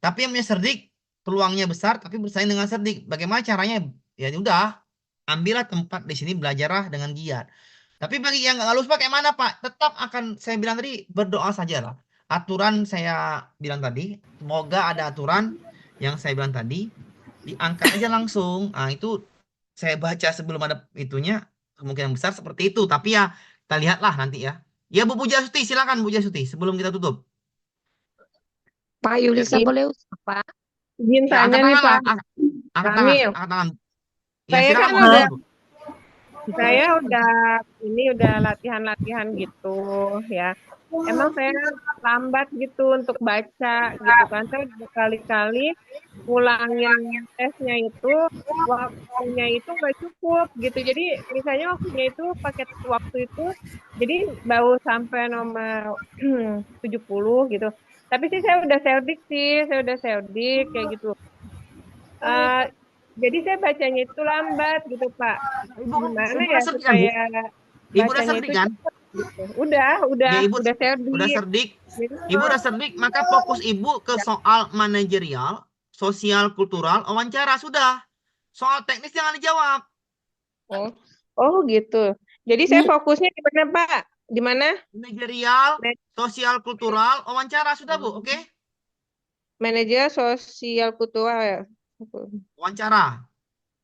Tapi yang punya cerdik peluangnya besar tapi bersaing dengan cerdik. Bagaimana caranya? Ya udah, ambillah tempat di sini, belajarlah dengan giat. Tapi bagi yang nggak lulus Pak, kayak mana Pak? Tetap akan saya bilang tadi, berdoa saja lah. Aturan saya bilang tadi, semoga ada aturan yang saya bilang tadi, diangkat aja langsung. Nah, itu saya baca sebelum ada itunya, kemungkinan besar seperti itu. Tapi ya, kita lihatlah nanti ya. Ya Bu Puja Suti, silakan Bu Puja Suti sebelum kita tutup. Pak Yulisa Izin boleh usaha, Pak. izin Ya, angkat tanya nih tangan lah. Pak Angkat tangan, Kamil. angkat tangan. Ya, Saya silakan kan Bu. udah Bu. udah latihan-latihan gitu ya. Emang saya lambat gitu untuk baca gitu kan. Saya berkali-kali ulangin tesnya itu waktunya itu nggak cukup gitu. Jadi misalnya waktunya itu pakai waktu itu jadi baru sampai nomor 70 gitu. Tapi sih saya udah seldik kayak gitu. Eh, jadi saya bacanya itu lambat gitu Pak. Ibu kan Gimana ibu ya udah cerdik kan, Bu? supaya Ibu udah bacanya cerdik itu kan? cepet gitu. Udah Ya, Ibu udah udah seldik. cerdik. Gitu. Ibu udah cerdik, maka fokus Ibu ke soal manajerial, sosial, kultural, wawancara sudah. Soal teknis jangan dijawab. Oh, oh gitu. Jadi saya fokusnya di mana Pak? Di mana? Manajerial, sosial, kultural, wawancara sudah Bu, oke? Manajer sosial kultural ya. Wawancara.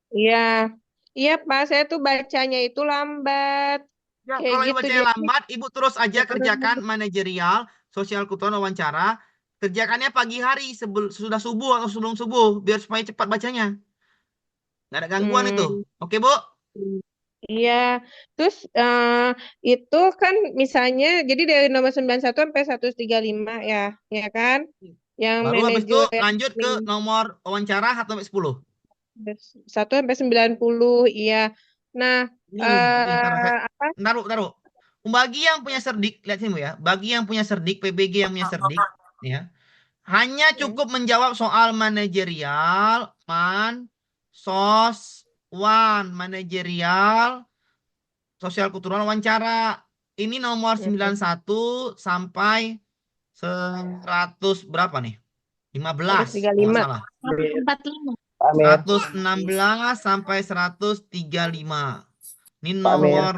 Iya, iya Pak. Saya tuh bacanya itu lambat. Ya, Kayak kalau Ibu gitu. bacanya Jadi lambat, Ibu terus aja kerjakan manajerial, sosial, kultural, wawancara. Kerjakannya pagi hari sudah subuh atau sebelum subuh, biar supaya cepat bacanya. Nggak ada gangguan itu. Oke, Bu? Iya, terus itu kan misalnya jadi dari nomor 91 sampai 135 ya kan? Yang Baru habis itu manajer lanjut ke nomor wawancara 1 sampai 10. 1 sampai 90, iya. Nah, Nih, apa? taruh. Bagi yang punya cerdik, lihat sini Bu ya. Bagi yang punya cerdik, PBG yang punya cerdik, ya. Hanya cukup menjawab soal manajerial, manajerial, sosial kultural, wawancara. Ini nomor 91 sampai 100 berapa nih? 15 kalau nggak 135. salah. 45. 116 sampai 135. Ini nomor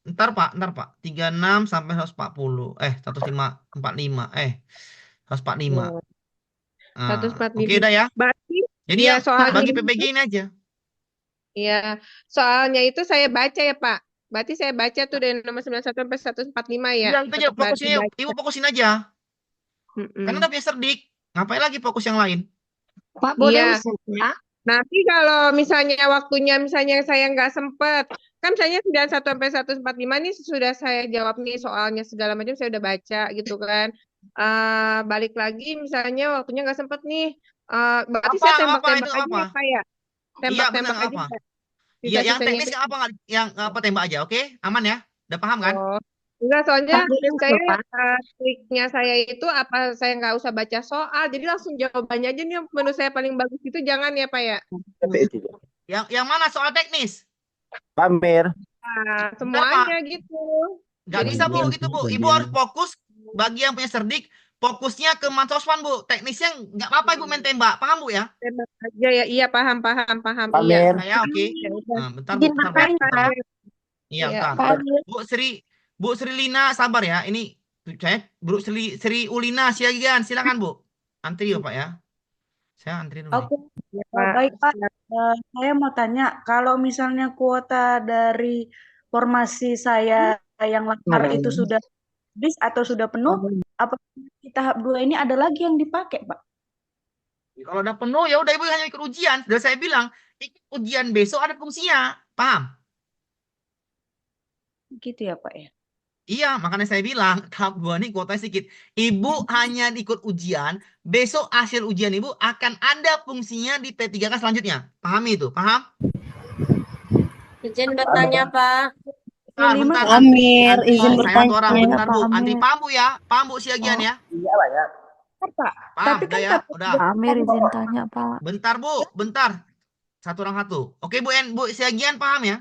ntar Pak. 36 sampai 140. 145. 145. Nah, 145. oke udah ya. Berarti Jadi ya yang soalnya bagi PPG ini aja. ya, soalnya itu saya baca ya, Pak. Berarti saya baca tuh dari nomor 91 sampai 145 ya. Iya, itu aja Tetap berarti fokusnya. baca. Ibu fokusin aja. Karena udah punya cerdik. Ngapain lagi fokus yang lain? Pak, boleh Iya. usaha, ya? Nanti kalau misalnya waktunya misalnya saya nggak sempet, kan misalnya 91 sampai 145 nih sudah saya jawab nih soalnya segala macam saya udah baca gitu kan. Balik lagi misalnya waktunya nggak sempet nih. Berarti Apa, saya apa, tembak-tembak itu aja apa? ya, Pak ya? Iya, Tembak-tembak benar, aja apa? Pak. Iya, yang Sisa-sisanya teknis itu. nggak apa, yang apa tembak aja, oke? Aman ya? Udah paham kan? Oh, Enggak, soalnya Serius saya loh, Pak. triknya saya itu apa saya nggak usah baca soal, jadi langsung jawabannya aja nih yang menurut saya paling bagus itu jangan ya Pak ya. Yang mana soal teknis? Pak Amir. Nah, Bentar, semuanya Pak. gitu. Nggak Jadi bisa, Bu, gitu, Bu. Ibu harus fokus bagi yang punya cerdik, fokusnya ke Mansoswan, Bu. Teknisnya nggak apa-apa Ibu main tembak. Paham, Bu ya? tembak aja ya. Iya paham paham paham. Pak Iya. Amir. Saya oke. Ya udah. Nah, bentar, Bu. Izin Bentar, Bu. bertanya, Bentar, Pak. Bu. Iya, Iya. bentar. Pak Amir. Bu Sri Lina, sabar ya. Ini saya Bu Sri Ulina Siagian. Silakan, Bu. Antri ya, Pak ya. Saya antri dulu nih. Oke, Iya, Pak. baik Pak. Saya mau tanya, kalau misalnya kuota dari formasi saya yang lamar itu sudah habis atau sudah penuh, apa di tahap 2 ini ada lagi yang dipakai, Pak? Kalau udah penuh ya udah Ibu hanya ikut ujian. Sudah saya bilang, ikut ujian besok ada fungsinya. Paham? Gitu ya, Pak ya. Iya, makanya saya bilang tahap 2 ini kuotanya sedikit. Ibu hanya ikut ujian, besok hasil ujian Ibu akan ada fungsinya di P3K selanjutnya. Pahami itu? Paham? Izin bertanya, Pak. Bentar, 25 bentar. Amir, Antri, izin saya satu orang. bertanya, Bentar, Pak Bu. Antri, Amir. paham, Bu ya? Paham, Bu, Siagian ya? Kan, Pak. Paham, Tapi udah kan ya? Udah. Pak Amir, izin tanya, Pak. Bentar, Bu. Bentar. Satu orang satu. Oke, Bu Siagian paham ya?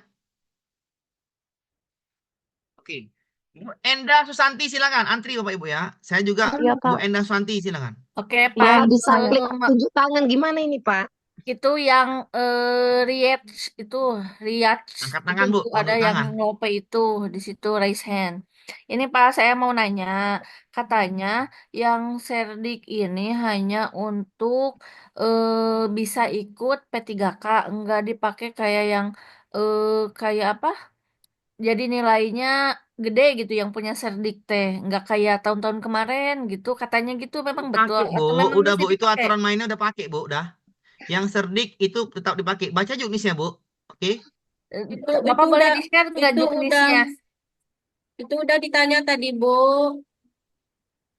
Oke. Bu Enda Susanti silakan. Antri Bapak Ibu ya. Saya juga Iya, Bu Pak. Enda Susanti silakan. Oke, Yang Pak. bisa klik Eh, tunjuk tangan gimana ini, Pak? itu yang Riyadh itu Angkat tangan, Bu. itu Angkat ada yang tangan. ngope itu di situ raise hand. Ini Pak, saya mau nanya, katanya yang Serdik ini hanya untuk bisa ikut P3K, enggak dipakai kayak yang kayak apa? Jadi nilainya gede gitu yang punya Serdik teh, enggak kayak tahun-tahun kemarin gitu. Katanya gitu memang betul Pakai, Bu. atau memang Udah, mesti Bu. Itu dipakai? aturan mainnya udah pakai, Bu. Udah. Yang cerdik itu tetap dipakai. Baca juknisnya, Bu. Oke. Itu Bapak boleh udah di-share nggak itu udah juknisnya? ditanya tadi, Bu.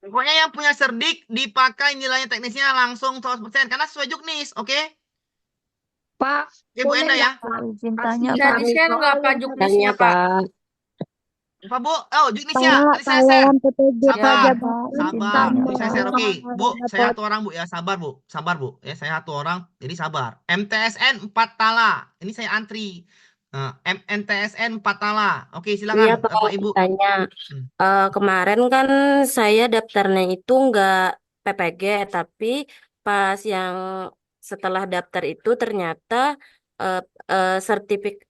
Pokoknya yang punya cerdik dipakai nilainya teknisnya langsung 100% karena sesuai juknis, oke? Pak, Oke, Bu boleh Enda ya. nggak Pak, izin kasih tanya, Bisa Pak. kami di-share nggak soal Pak yang juknisnya, tanya, Pak? Pak Bu, oh juknisnya. Pak, Tadi saya share. PPG Sabar, Praja Pak, izin sabar. tanya, Tadi saya Pak. share, oke. Bu, saya Pak. satu orang, Bu ya. Sabar, Bu. Sabar, Bu. Ya, saya satu orang, jadi sabar. MTSN 4 tala. Ini saya antri. MNTSN 4 tala. Oke, Iya, silakan Pak, Bapak Ibu. tanya. Kemarin kan saya daftarnya itu nggak PPG, tapi pas yang setelah daftar itu ternyata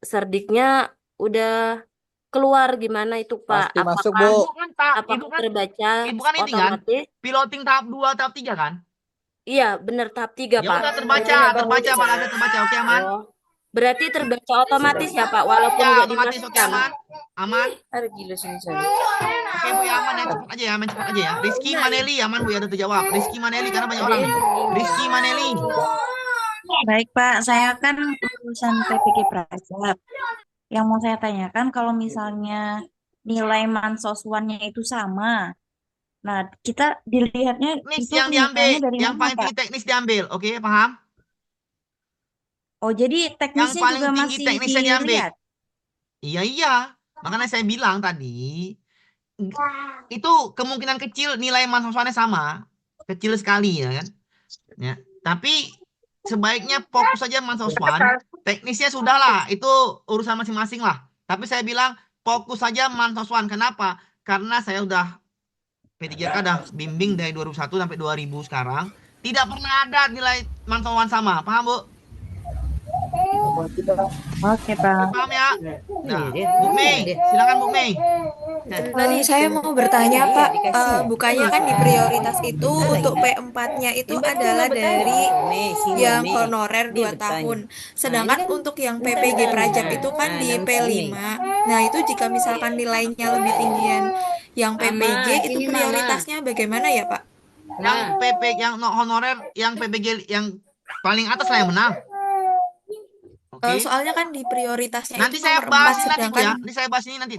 serdiknya udah keluar. Gimana itu, Pak? Pasti masuk, Apakah Bu. Ibu kan tak, Ibu apakah kan, terbaca Ibu kan ini kan, otomatis? piloting tahap 2, tahap 3 kan? Iya, benar tahap 3, Ya Pak. udah terbaca, Berarti Pak. Ada terbaca, oke aman? Oh, berarti terbaca otomatis ya, Pak, walaupun Ya, nggak otomatis, oke dimasukkan. aman? Aman? Aduh, gila sini saya. Oke Bu ya aman ya cepat aja ya main cepat aja ya. Rizky Maneli aman Bu ya udah terjawab. Rizky Maneli karena banyak orang nih. Rizky Maneli. Baik, Pak. Saya kan lulusan PPG Praja. Yang mau saya tanyakan, kalau misalnya nilai Mansoswannya itu sama, nah kita dilihatnya Teknis itu yang diambil, nilainya dari yang mana, paling Pak? tinggi teknis diambil. Oke paham? Oh, jadi Yang teknisnya paling juga tinggi masih teknisnya diambil. dilihat. Iya. Makanya saya bilang tadi itu kemungkinan kecil nilai Mansoswannya sama, kecil sekali ya kan. Ya. Tapi sebaiknya fokus saja Mansoswan. Teknisnya sudahlah, itu urusan masing-masing lah. Tapi saya bilang fokus saja Mansoswan. Kenapa? Karena saya udah P3K udah bimbing dari 2001 sampai 2000 sekarang. Tidak pernah ada nilai Mansoswan sama. Paham, Bu? Oke, Pak. Paham ya? Nah, Bu Mei, silakan Bu Mei. Saya mau bertanya, Pak, bukannya kan di prioritas itu untuk P4-nya itu adalah dari yang honorer 2 tahun. Sedangkan untuk yang PPG Prajab itu kan di P5. Nah, itu jika misalkan nilainya lebih tinggian yang PPG itu prioritasnya bagaimana ya, Pak? Yang PP yang honorer, yang PPG yang paling atas lah yang menang. Oke. Soalnya kan di prioritasnya Nanti itu saya nomor 4, bahas ini nanti Bu sedangkan ya. Ini saya bahas ini nanti.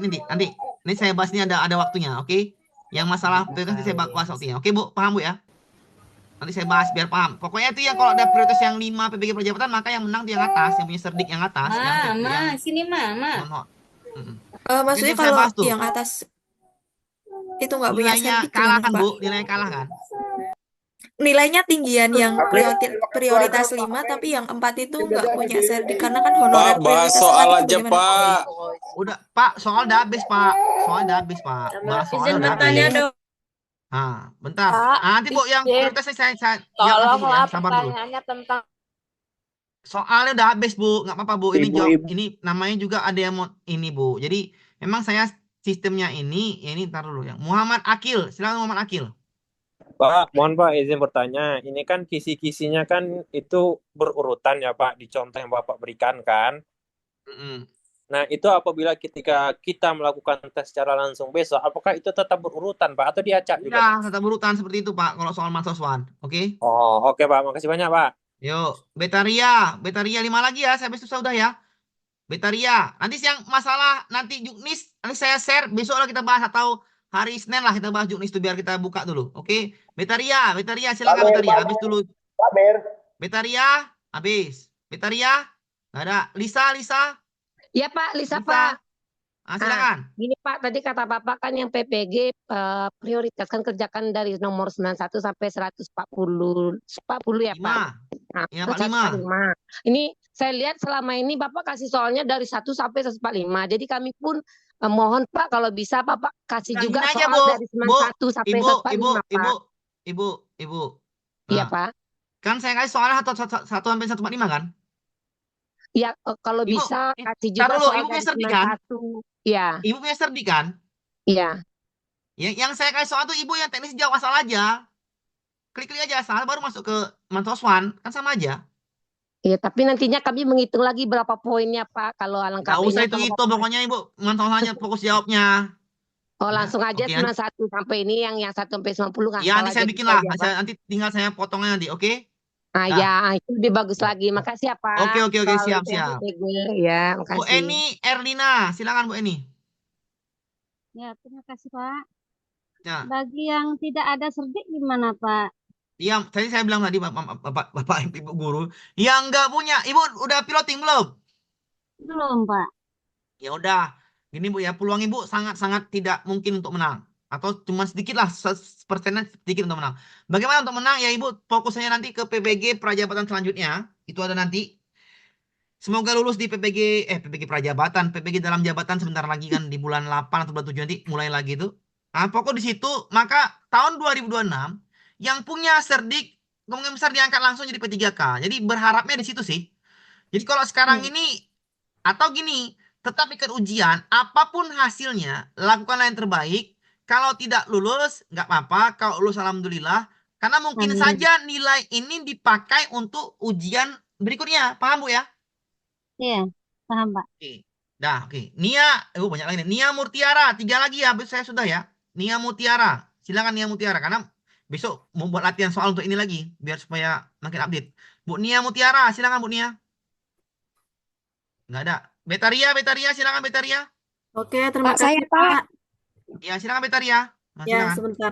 Ini saya bahas ini ada waktunya, oke? Yang masalah prioritas nanti saya bahas waktunya. Oke, Bu, paham Bu ya? Nanti saya bahas biar paham. Pokoknya itu yang kalau ada prioritas yang 5 PPG Perjabatan maka yang menang di yang atas, yang punya cerdik yang atas, yang Sini, Mama. maksudnya Itu yang saya kalau bahas tuh. yang atas itu nggak punya Nilainya serdik kalah gimana, kan, Pak? Bu? Nilainya kalah kan? Nilainya tinggian yang prioritas 5, tapi yang 4 itu nggak punya serdik karena kan Pak, honorer bahas prioritas 4 soal itu aja, bagaimana? Pak. Udah, Pak, soal udah habis, Pak. Soal udah habis, Pak. Bahas soalnya udah habis. Nah, bentar. Pak, Nanti Bu yang izin. prioritasnya saya jawab nanti Bu ya. Tolonglah Sabar dulu. pertanyaannya tentang Soalnya udah habis, Bu. Nggak apa-apa, Bu. Ini Ibu, jawab. ibu. Ini namanya juga ada yang mau ini, Bu. Jadi memang saya sistemnya ini, ya ini ntar dulu ya. Muhammad Akil, silakan Muhammad Akil. Pak, mohon Pak izin bertanya. Ini kan kisi-kisinya kan itu berurutan ya Pak, di contoh yang Bapak berikan kan. Mm-mm. Nah, itu apabila ketika kita melakukan tes secara langsung besok, apakah itu tetap berurutan Pak atau diacak juga Pak? Ya, tetap urutan seperti itu, Pak. Kalau soal Mansoswan, oke? Oh, oke Pak. Makasih banyak Pak. Yuk, Betaria 5 lagi ya. Saya besok sudah ya. Betaria. Nanti siang masalah nanti Juknis, nanti saya share. Besok lah kita bahas atau hari Senin lah kita bahas Juknis itu biar kita buka dulu, oke? Betaria silakan Betaria. Habis dulu. Betaria, habis. Betaria, nggak ada. Lisa. Ya Pak, Lisa Lisa. Pak. Silakan. Gini Pak, tadi kata Bapak kan yang PPG prioritaskan kerjakan dari nomor 91 sampai 140 ya Pak. 5. Ya, Pak, 145. Ini saya lihat selama ini Bapak kasih soalnya dari 1 sampai 145. Jadi kami pun mohon Pak kalau bisa Bapak kasih Nah, juga gini aja, soal Bu. dari 91 sampai 145 Pak. Ibu. Iya Nah, Pak. kan saya kasih soalnya 1 sampai 145 kan? Ya kalau Ibu, bisa kasih tar juga dulu, soal Ibu punya dari serdik kan? 91. Iya. Ibu punya serdik kan? Iya. Yang saya kasih soal tuh Ibu yang teknis jawab asal aja. Klik aja asal baru masuk ke Mansoswan, kan sama aja. Iya, tapi nantinya kami menghitung lagi berapa poinnya Pak kalau alangkah Nggak usah baiknya kalau itu pokoknya Ibu Mansoswannya fokus jawabnya. Oh, langsung aja Oke, 91 sampai ini yang 1 sampai 90 Ya, ngasal nanti saya aja bikin gitu lah. aja, Pak. Nanti tinggal saya potongnya nanti, oke? Ya, itu lebih bagus lagi. Makasih ya Pak. Oke, Soal siap. PPG. Ya, Bu makasih. Eni Erlina, silakan Bu Eni. Ya, terima kasih Pak. Ya. Bagi yang tidak ada serdik gimana Pak? Iya, tadi saya bilang tadi Bapak Ibu guru yang nggak punya. Ibu udah piloting belum? Belum Pak. Ya udah, gini Bu ya, peluang Ibu sangat-sangat tidak mungkin untuk menang. Atau cuma sedikit lah, persennya sedikit untuk menang. Bagaimana untuk menang? Ya Ibu fokusnya nanti ke PPG prajabatan selanjutnya. Itu ada nanti. Semoga lulus di PPG prajabatan, PPG dalam jabatan sebentar lagi kan di bulan 8 atau bulan 7 nanti mulai lagi itu. Nah, pokok di situ, maka tahun 2026 yang punya serdik kemungkinan besar diangkat langsung jadi P3K. Jadi berharapnya di situ sih. Jadi kalau sekarang ini atau gini, tetap ikut ujian, apapun hasilnya, lakukanlah yang terbaik. Kalau tidak lulus, nggak apa-apa. Kalau lulus, alhamdulillah. Karena mungkin saja nilai ini dipakai untuk ujian berikutnya. Paham Bu ya? Iya, paham Pak. Oke. Dah, oke. Nia, banyak lagi nih. Nia Mutiara, 3 lagi ya. Saya sudah ya. Nia Mutiara. Silakan Nia Mutiara. Karena besok mau buat latihan soal untuk ini lagi. Biar supaya makin update. Bu Nia Mutiara, silakan Bu Nia. Nggak ada. Betaria, silakan Betaria. Oke, terima Pak, saya kasih Pak. Pak. Ya, silakan Betaria. Nah, Ya, silakan. sebentar.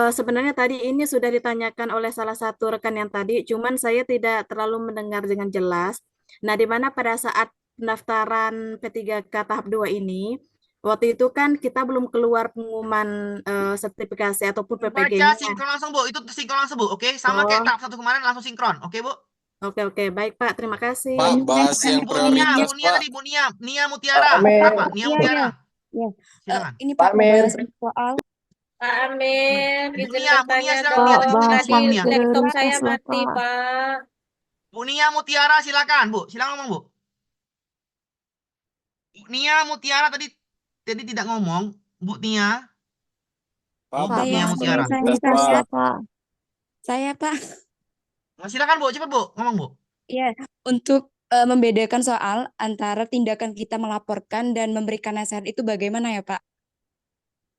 Sebenarnya tadi ini sudah ditanyakan oleh salah satu rekan yang tadi, cuman saya tidak terlalu mendengar dengan jelas. Nah, di mana pada saat pendaftaran P3K tahap 2 ini, waktu itu kan kita belum keluar pengumuman sertifikasi ataupun Baca PPG-nya. sinkron langsung Bu. Itu sinkron langsung Bu. Oke, sama kayak tahap 1 kemarin langsung sinkron. Oke Bu. Oke, baik Pak, terima kasih. Pak, bahas yang prioritas, Bu Nia Pak. tadi Bu Nia Mutiara. Amin. Apa? Nia Iya, Mutiara. Ya. Silakan. Ini Pak Pak mau Amir. bahas soal Pak Amir, Bu izin Nia bertanya silakan dong. Nia. Bahas Tadi Nia. laptop saya mati, Pak. Bu Nia Mutiara silakan Bu. Silakan ngomong Bu. Bu Nia Mutiara tadi tidak ngomong. Bu Nia. Pak, Bu Nia Mutiara. saya Pak. Saya Pak. Nah, silakan Bu, cepat Bu, ngomong Bu. Ya, untuk membedakan soal antara tindakan kita melaporkan dan memberikan nasihat itu bagaimana ya Pak?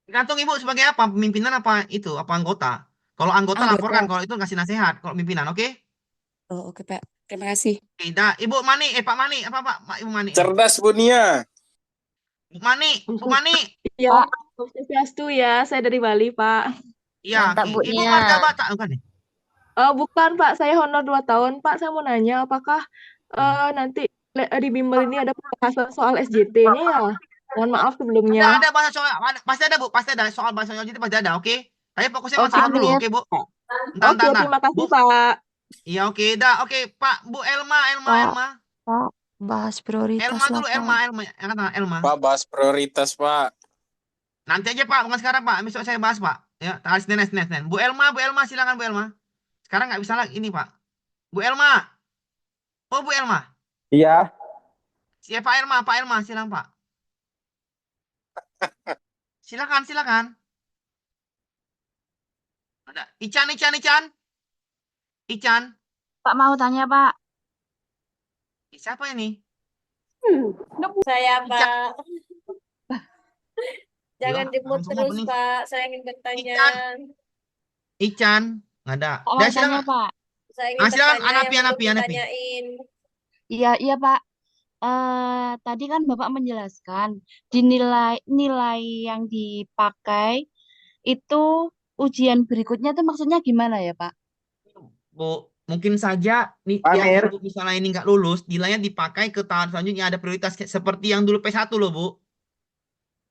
Tergantung Ibu sebagai apa? Pemimpinan apa itu? Apa anggota? Kalau anggota laporkan, kalau itu ngasih nasihat. Kalau pimpinan, oke? Oh, oke Pak. Terima kasih. Oke, dah. Ibu Mani, Pak Mani, apa Pak? Ibu Mani. Cerdas Bu Nia. Bu Mani. Ya, Swastiastu ya, saya dari Bali, Pak. Iya, Mantap, Bu Ibu Nia. warga Batak bukan nih? Bukan, Pak, saya honor 2 tahun. Pak, saya mau nanya, apakah nanti di bimbel ini ada pembahasan soal SJT-nya ya? Mohon maaf sebelumnya. Ada bahasa soal, pasti ada Bu, pasti ada soal bahasa Jawa pasti ada, oke? Tapi fokusnya Oke, masuk dulu, Amir. oke Bu? Oke, terima kasih, Pak. Iya, oke, dah, oke, Pak, Bu Elma. Pak, bahas prioritas Elma lah, dulu, Pak. yang kata Elma. Pak, bahas prioritas, Pak. Nanti aja Pak, bukan sekarang Pak. Besok saya bahas Pak. Ya, tanggal Senin. Bu Elma, silakan Bu Elma. Sekarang nggak bisa lagi ini Pak. Bu Elma. Oh, Bu Elma. Iya. Siapa Pak Elma, silakan Pak. Silakan. Ada Ican. Pak mau tanya, Pak. Siapa ini? Saya, Pak. Jangan Loh, dimut semua terus, bening. Pak. Saya ingin bertanya. Ican, nggak ada. Pak Dah mau tanya, silakan. Pak. Saya ingin Silakan bertanya yang belum Anapi. ditanyain. Iya, Pak. Tadi kan Bapak menjelaskan di nilai yang dipakai itu ujian berikutnya itu maksudnya gimana ya, Pak? Bu, mungkin saja nih Pak yang Amir. untuk misalnya ini nggak lulus, nilainya dipakai ke tahun selanjutnya ada prioritas seperti yang dulu P1 loh, Bu.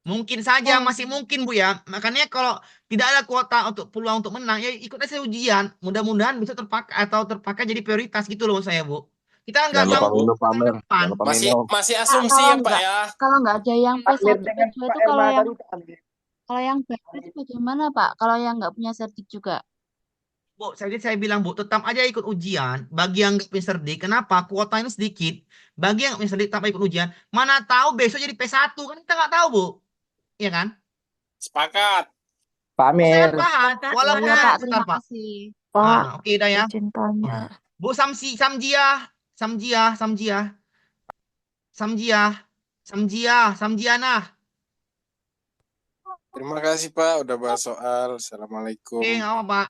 Mungkin saja, masih mungkin Bu ya. Makanya kalau tidak ada kuota untuk peluang untuk menang, ya ikut aja ujian. Mudah-mudahan bisa terpakai jadi prioritas gitu loh saya, Bu. Kita kan nggak Jangan lupa tahu minum, Pak Amir. depan. Jangan lupa Masih minum. masih Pak, asumsi ya, Pak ya. kalau nggak ada yang Amir P1, dengan P2 Pak itu Elma tadi, Pak Amir. kalau yang baru itu bagaimana, Pak? Kalau yang nggak punya sertif juga. Bu, saya bilang Bu, tetap aja ikut ujian. Bagi yang nggak punya serdik, kenapa? Kuota ini sedikit. Bagi yang nggak punya serdik, tetap ikut ujian. Mana tahu besok jadi P1, kan kita nggak tahu, Bu. Iya kan? Sepakat. Pak Saya Amir. paham. Walaupun Iya, Pak, sebentar, terima Pak. kasih. Pak, Oke, dah ya. izin tanya. Bu Samjiana. Terima kasih, Pak, udah bahas soal. Assalamualaikum. Oke, nggak apa, Pak.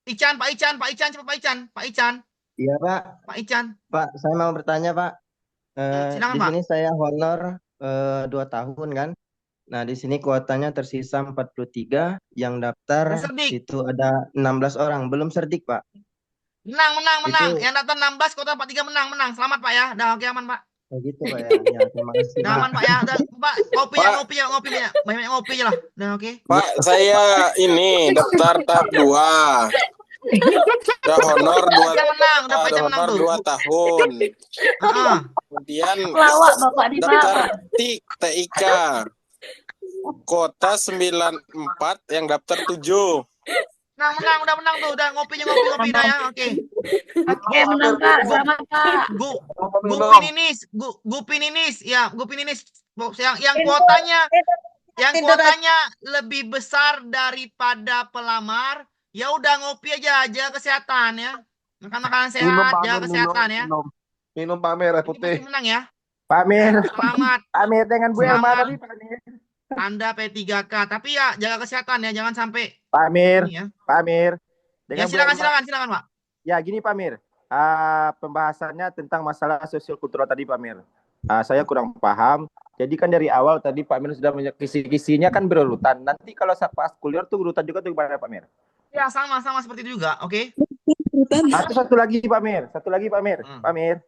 Pak Ican, cepat Pak Ican. Iya, Pak. Pak Ican. Pak, saya mau bertanya, Pak. Silakan, Di Pak. sini saya honor 2 tahun kan. Nah, di sini kuotanya tersisa 43, yang daftar Yang serdik. itu ada 16 orang, belum serdik, Pak. Menang. Itu- Yang daftar 16, kota 43 menang. Selamat, Pak ya. Dah, oke, aman, Pak. Oh gitu, Pak ya. Ya, terima kasih, Dah, Pak. aman, Pak ya. Dah, Pak, ngopi banyak. Banyak ngopi aja lah. Dah, oke. Pak, saya ini daftar tahap 2. Udah honor 2 Udah Pak Ican menang tuh. tahun. Heeh. Kemudian Lawak, Bapak di daftar Pak. TIK. Kota 94 yang daftar 7. Udah menang tuh. Udah ngopi dah ya. Oke. Oke, menang, Pak. Selamat, Pak. Gupininis. Ya, Gupininis. Yang kuotanya lebih besar daripada pelamar. Ya udah ngopi aja, jaga kesehatan ya. Makan makanan sehat, Pak jaga Amir, kesehatan ya. Minum Pak Amir, air putih. Menang ya. Pak Amir. Selamat. Pak Amir dengan Bu Elma Selamat. tadi, Pak Amir. Anda P3K, tapi ya jaga kesehatan ya, jangan sampai Pak Amir. ini ya. Pak Amir. Ya Bu Elma. silakan Pak. Ya, gini Pak Amir. Pembahasannya tentang masalah sosial kultural tadi, Pak Amir. Saya kurang paham. Jadi kan dari awal tadi Pak Amir sudah kisi-kisinya kan berurutan. Nanti kalau pas kuliah tuh urutan juga tuh gimana, Pak Amir? Ya sama seperti itu juga, oke. Satu lagi Pak Amir. Pak Amir.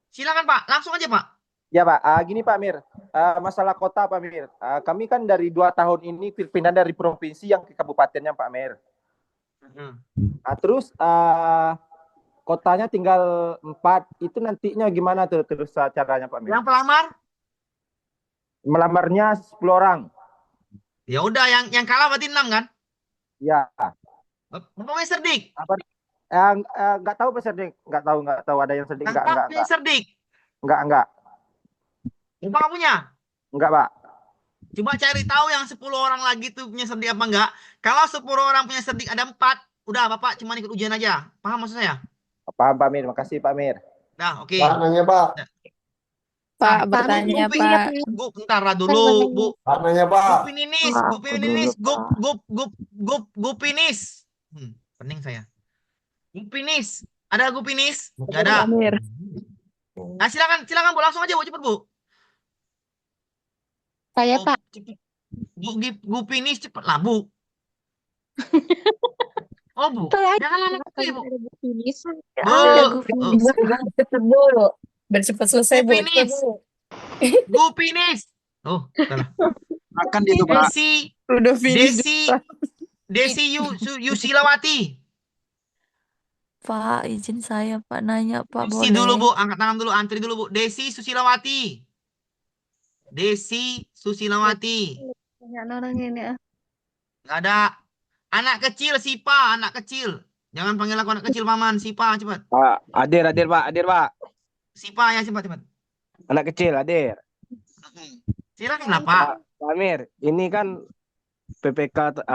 Silakan Pak, langsung aja Pak. Ya Pak, gini Pak Amir. Masalah kota Pak Amir. Kami kan dari 2 tahun ini pindah dari provinsi yang ke kabupatennya Pak Amir. Terus kotanya tinggal 4. Itu nantinya gimana tuh terus caranya Pak Amir? Yang pelamar? Melamarnya 10 orang. Ya udah, yang kalah berarti 6 kan? Ya. Bapak serdik? Nggak tahu Pak Serdik. Nggak tahu ada yang serdik. Bapak punya serdik? Enggak. Bapak nggak punya? Enggak, Pak. Coba cari tahu yang 10 orang lagi tuh punya serdik apa enggak. Kalau 10 orang punya serdik ada 4, udah Bapak cuma ikut ujian aja. Paham maksud saya? Paham Pak Amir, makasih Pak Amir. Nah, oke. Pak, nanya Pak. Pak, bertanya, Pak. Bentar lah dulu, Bu. Pak, nanya Pak. Gupinis. Pening saya. Gupinis. Ada Gupinis? Enggak ada. Amir. Nah, silakan Bu, langsung aja Bu, cepet Bu. Saya, Pak. Gupinis cepet lah, Bu. Oh, Bu. Jangan lama lagi, Bu. Cepet dulu. Biar cepat selesai, Bu. Gupinis. Oh, salah. Makan itu Pak. Udah finish. Desi Yusilawati. Pak, izin saya Pak nanya Pak, Desi dulu boleh? Bu, angkat tangan dulu, antri dulu Bu. Desi Susilawati. Desi Susilawati. Banyak orang ini ah. Nggak ada. Anak kecil, Sipa, anak kecil. Jangan panggil aku anak kecil, Maman. Sipa, cepat. Adir Pak. Sipa ya, cepat. Anak kecil, Adir. Silakan kenapa? Pak Amir, ini kan PPK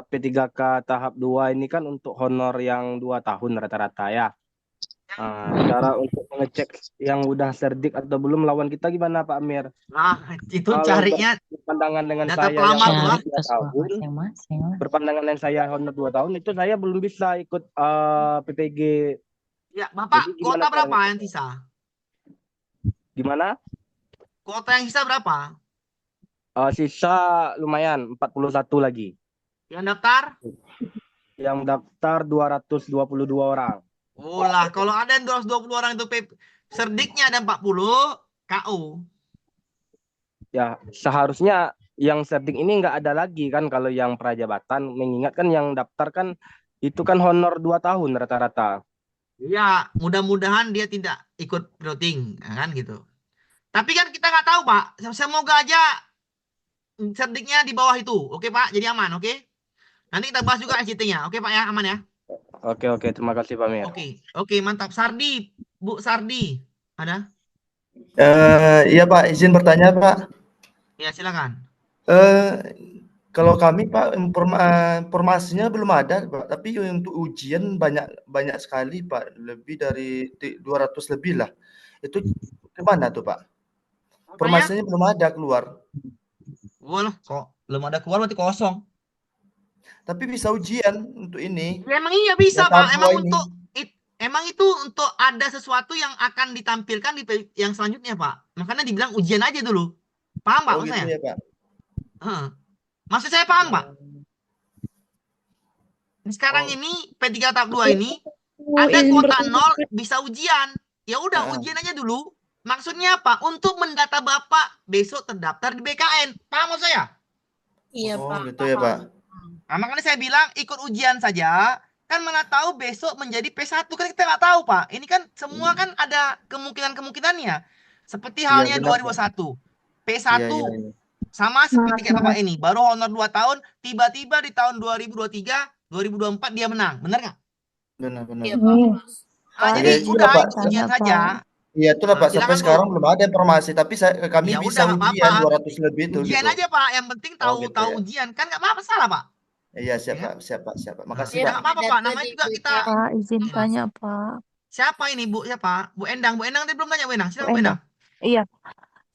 P3K tahap 2 ini kan untuk honor yang 2 tahun rata-rata ya. Cara untuk mengecek yang udah serdik atau belum lawan kita gimana Pak Amir? Nah, itu Kalau carinya berpandangan dengan data saya pelamar yang tuh, ah. 2 tahun, berpandangan dengan saya honor 2 tahun itu saya belum bisa ikut PPG. Ya, Bapak, Jadi gimana kuota berapa caranya? yang sisa? Gimana? Kuota yang sisa berapa? Sisa lumayan 41 lagi. Yang daftar? Yang daftar 222 orang. Oh lah, kalau ada yang 220 orang itu serdiknya ada 40, KO. Ya, seharusnya yang serdik ini nggak ada lagi kan kalau yang prajabatan, mengingat kan yang daftar kan itu kan honor 2 tahun rata-rata. Ya, mudah-mudahan dia tidak ikut piloting, kan gitu. Tapi kan kita nggak tahu, Pak. Semoga aja serdiknya di bawah itu. Oke, Pak? Jadi aman, oke? Nanti kita bahas juga SCT-nya. Oke, Pak ya? Aman ya? Oke, terima kasih Pak Mir. Oke, mantap. Sardi, Bu Sardi. Ada? Iya Pak, izin bertanya Pak. Ya, silakan. Kalau kami Pak, informasinya belum ada Pak, tapi untuk ujian banyak sekali Pak, lebih dari 200 lebih lah. Itu gimana tuh Pak? Informasinya belum ada keluar. Walah, kok belum ada keluar berarti kosong. Tapi bisa ujian untuk ini. Ya, emang iya bisa, Ya, Pak. tahap Emang 2 ini. emang itu untuk ada sesuatu yang akan ditampilkan di yang selanjutnya, Pak. Makanya dibilang ujian aja dulu. Paham, Pak? Oh Maksud gitu saya? ya Pak. Maksud saya paham, Pak? Sekarang ini P3 tahap 2 ini ada kuota 0 bisa ujian. Ya udah ujian aja dulu. Maksudnya apa? Untuk mendata Bapak besok terdaftar di BKN. Paham maksud saya? Iya, Oh Pak. gitu ya Pak. Nah, makanya saya bilang ikut ujian saja. Kan mana tahu besok menjadi P1. Kan kita nggak tahu, Pak. Ini kan semua kan ada kemungkinan-kemungkinannya. Seperti Iya, halnya benar, 2021. P1 Iya. sama seperti kayak Bapak ini. Baru honor 2 tahun. Tiba-tiba di tahun 2023, 2024 dia menang. Benar nggak? Benar. Iya, Pak. Jadi Iya, udah Pak. ikut ujian saja. Iya itulah Pak, sampai Silakan, Bu. sekarang belum ada informasi, tapi kami Ya bisa udah, nggak ujian apa-apa. 200 lebih itu Ujian gitu. aja, Pak. Yang penting tahu gitu tahu ya. ujian. Kan nggak apa-apa salah, Pak. Iya siap Pak. Makasih Ya Pak. nggak apa-apa, Pak. Namanya juga kita. Pak, izin tanya Pak. Siapa ini, Bu? Siapa? Bu Endang. Bu Endang tadi belum tanya, Bu Endang. Silakan, Bu Bu Endang. Iya,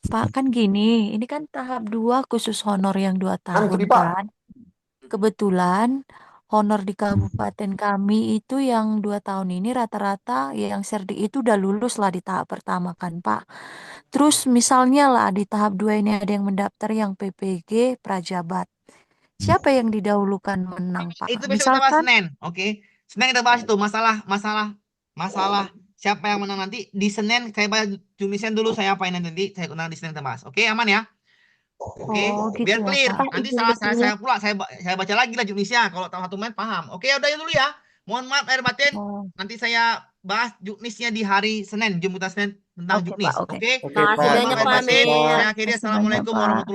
Pak, kan gini, ini kan tahap 2 khusus honor yang 2 tahun kan. Kebetulan honor di kabupaten kami itu yang 2 tahun ini rata-rata yang serdik itu udah lulus lah di tahap pertama kan, Pak. Terus misalnya lah di tahap 2 ini ada yang mendaftar yang PPG Prajabat. Siapa yang didahulukan menang, Pak? Itu besok kita bahas Misalkan Senin, oke? Senin kita bahas itu masalah siapa yang menang nanti di Senin. Saya bahas Jumisen dulu, saya apain nanti saya kenal di Senin kita bahas. Oke, aman ya? Oke, gitu biar ya, clear. Pak. Nanti saya pula saya baca lagi lah Jumnisnya. Kalau tahu satu main paham. Oke, udah ya dulu ya. Mohon maaf lahir batin. Nanti saya bahas Juknisnya di hari Senin, Jumputan Senin tentang Juknis. Pak, oke. Oke. Makasih banyak, Pak Amir. Saya akhiri. Assalamualaikum warahmatullahi wabarakatuh.